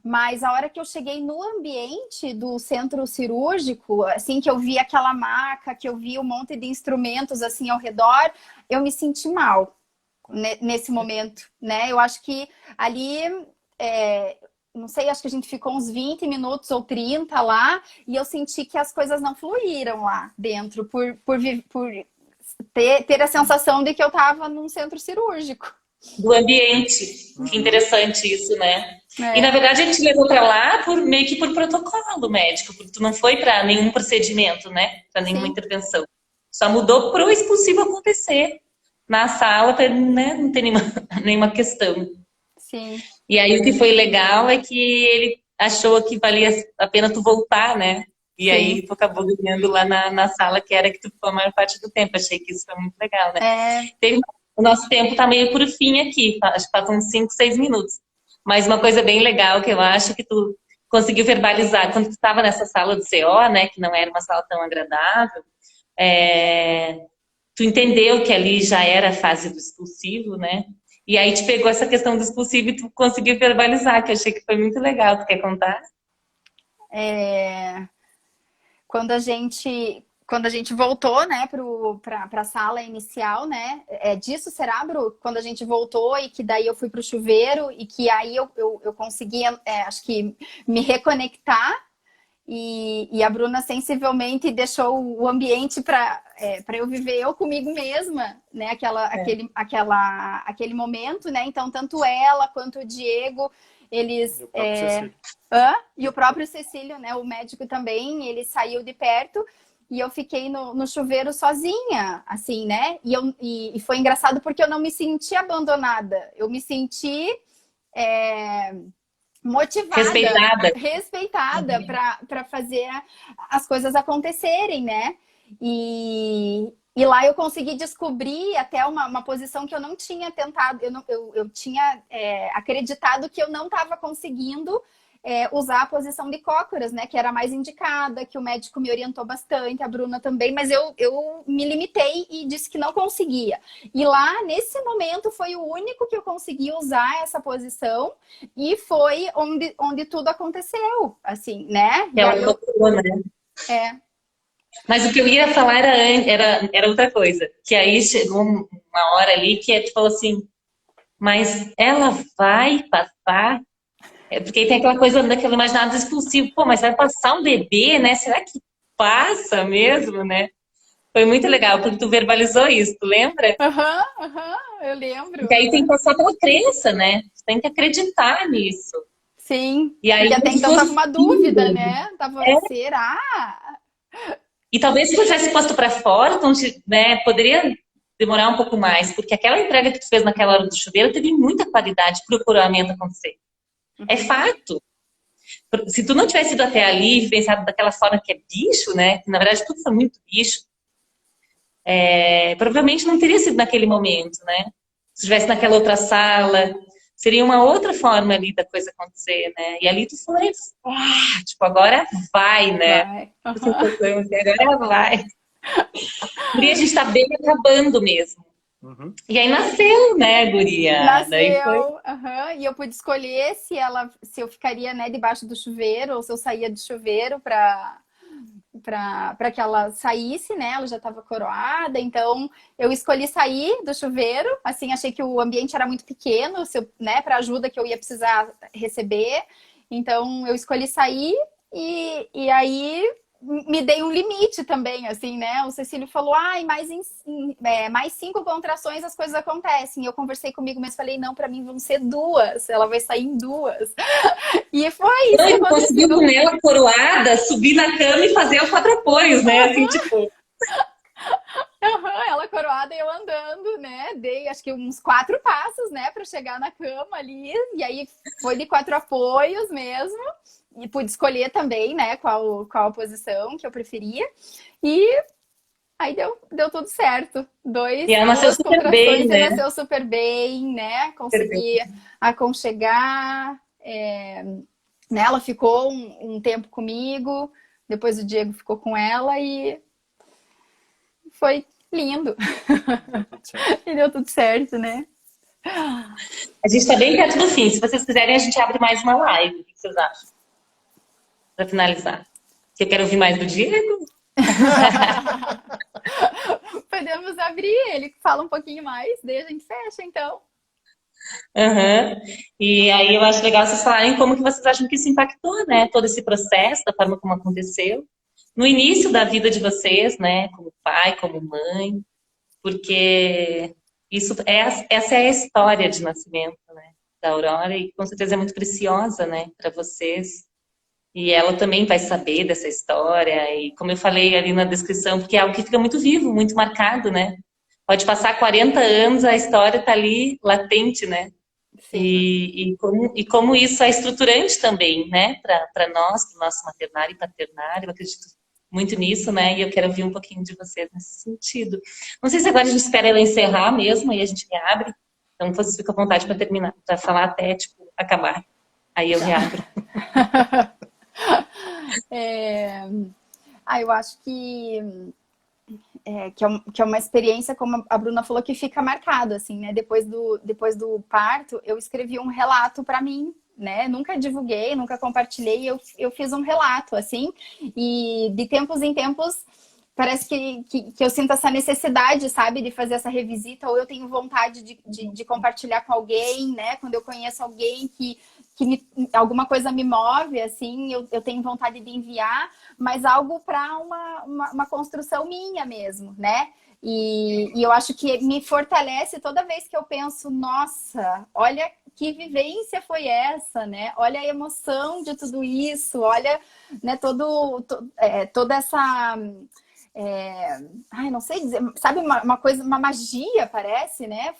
Mas a hora que eu cheguei no ambiente do centro cirúrgico, assim, que eu vi aquela maca, que eu vi um monte de instrumentos assim ao redor, eu me senti mal nesse momento, né? Eu acho que ali, não sei, acho que a gente ficou uns 20 minutos ou 30 lá, e eu senti que as coisas não fluíram lá dentro, por ter a sensação de que eu estava num centro cirúrgico. Do ambiente. Que interessante isso, né? E na verdade a gente levou para lá meio que por protocolo médico, porque tu não foi para nenhum procedimento, né? Para nenhuma intervenção. Só mudou para o expulsivo acontecer na sala, né? Não tem nenhuma questão. Sim. E aí o que foi legal é que ele achou que valia a pena tu voltar, né? E aí tu acabou ganhando lá na sala, que era que tu ficou a maior parte do tempo. Achei que isso foi muito legal, né? O nosso tempo tá meio por fim aqui, acho que faltam uns 5, 6 minutos. Mas uma coisa bem legal que eu acho que tu conseguiu verbalizar, quando tu estava nessa sala do CO, né, que não era uma sala tão agradável, tu entendeu que ali já era a fase do expulsivo, né? E aí te pegou essa questão do expulsivo e tu conseguiu verbalizar, que eu achei que foi muito legal. Tu quer contar? Quando a gente... quando a gente voltou, né, para a sala inicial, né, disso será, Bru? Quando a gente voltou e que daí eu fui para o chuveiro e que aí eu conseguia, acho que, me reconectar e a Bruna sensivelmente deixou o ambiente para eu viver eu comigo mesma, né, aquele momento, né, então tanto ela quanto o Diego, eles... E o próprio Cecílio, né, o médico também, ele saiu de perto. E eu fiquei no chuveiro sozinha, assim, né? E foi engraçado porque eu não me senti abandonada. Eu me senti motivada, respeitada para fazer as coisas acontecerem, né? E lá eu consegui descobrir até uma posição que eu não tinha tentado. Eu tinha acreditado que eu não estava conseguindo usar a posição de cócoras, né? Que era a mais indicada, que o médico me orientou bastante, a Bruna também, mas eu me limitei e disse que não conseguia. E lá, nesse momento, foi o único que eu consegui usar essa posição e foi onde tudo aconteceu, assim, né? Ela loucura, né? Mas o que eu ia falar era outra coisa. Que aí chegou uma hora ali que tu falou assim, mas ela vai passar... porque tem aquela coisa daquele imaginado expulsivo. Pô, mas vai passar um bebê, né? Será que passa mesmo, né? Foi muito legal, porque tu verbalizou isso, tu lembra? Eu lembro. Porque aí tem que passar pela crença, né? Tu tem que acreditar nisso. Sim, e aí, porque até então tava uma dúvida, né? Será? E talvez se tu tivesse posto pra fora, então, né, poderia demorar um pouco mais, porque aquela entrega que tu fez naquela hora do chuveiro teve muita qualidade pro curamento acontecer. É fato. Se tu não tivesse ido até ali e pensado daquela forma que é bicho, né? Que na verdade tudo foi muito bicho. Provavelmente não teria sido naquele momento, né? Se estivesse naquela outra sala, seria uma outra forma ali da coisa acontecer, né? E ali tu foi, tipo, agora vai, né? Agora vai. E a gente tá bem acabando mesmo. E aí nasceu, né, guria? Nasceu, e eu pude escolher se eu ficaria, né, debaixo do chuveiro ou se eu saía do chuveiro para que ela saísse, né? Ela já estava coroada, então eu escolhi sair do chuveiro. Assim, achei que o ambiente era muito pequeno, né, para ajuda que eu ia precisar receber. Então eu escolhi sair e aí me dei um limite também, assim, né? O Cecílio falou, mais 5 contrações as coisas acontecem. E eu conversei comigo, mas falei, não, para mim vão ser 2. Ela vai sair em 2. E foi isso que aconteceu. Conseguiu com ela coroada, subir na cama e fazer os 4 apoios, né? Assim, tipo... Ela coroada e eu andando, né? Dei acho que uns 4 passos, né? Para chegar na cama ali. E aí foi de 4 apoios mesmo. E pude escolher também, né? Qual a posição que eu preferia. E aí deu tudo certo. E ela nasceu super bem, né? Nasceu super bem, né? Consegui aconchegar. Né? Ela ficou um tempo comigo. Depois o Diego ficou com ela e foi lindo. E deu tudo certo, né? A gente tá bem perto do fim. Se vocês quiserem, a gente abre mais uma live. O que vocês acham? Pra finalizar. Você quer ouvir mais do Diego? Podemos abrir, ele fala um pouquinho mais, daí a gente fecha, então. E aí eu acho legal vocês falarem como que vocês acham que isso impactou, né? Todo esse processo, da forma como aconteceu. No início da vida de vocês, né? Como pai, como mãe. Porque essa é a história de nascimento, né? Da Aurora e com certeza é muito preciosa, né? Para vocês. E ela também vai saber dessa história. E como eu falei ali na descrição, porque é algo que fica muito vivo, muito marcado, né? Pode passar 40 anos, a história tá ali latente, né? E como isso é estruturante também, né? Para nós, para o nosso maternário e paternário. Eu acredito muito nisso, né? E eu quero ouvir um pouquinho de vocês nesse sentido. Não sei se agora a gente espera ela encerrar mesmo e a gente reabre. Então vocês ficam à vontade para terminar, para falar até, tipo, acabar. Aí eu reabro. Eu acho que é uma experiência, como a Bruna falou, que fica marcado, assim, né? Depois do parto, eu escrevi um relato para mim, né? Nunca divulguei, nunca compartilhei, eu fiz um relato, assim, e de tempos em tempos parece que eu sinto essa necessidade, sabe, de fazer essa revisita, ou eu tenho vontade de compartilhar com alguém, né? Quando eu conheço alguém alguma coisa me move, assim, eu tenho vontade de enviar, mas algo para uma construção minha mesmo, né? E eu acho que me fortalece toda vez que eu penso, nossa, olha que vivência foi essa, né? Olha a emoção de tudo isso, olha, né, toda essa... ai, não sei dizer, sabe, uma coisa, uma magia, parece, né?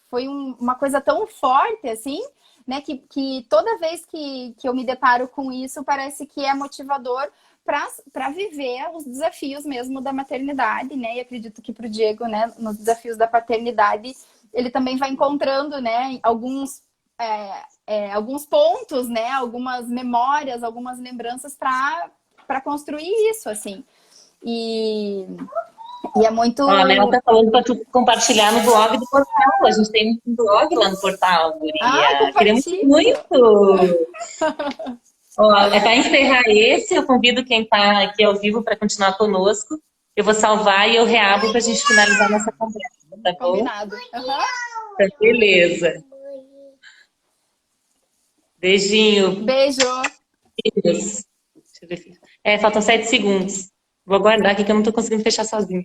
Foi uma coisa tão forte, assim, né? Que toda vez que eu me deparo com isso, parece que é motivador para viver os desafios mesmo da maternidade, né? E acredito que para o Diego, né, nos desafios da paternidade, ele também vai encontrando, né, alguns pontos, né? Algumas memórias, algumas lembranças para construir isso, assim. E é muito... Ó, a Mel tá falando para tu compartilhar no blog do portal. A gente tem um blog lá no portal, guria. Queremos compartilho! muito! Ó, para encerrar esse, eu convido quem está aqui ao vivo para continuar conosco. Eu vou salvar e eu reabro para a gente finalizar nossa conversa, tá bom? Combinado. Uhum. Tá, beleza. Beijinho. Beijo! Deixa eu ver. Faltam 7 segundos. Vou aguardar aqui que eu não estou conseguindo fechar sozinha.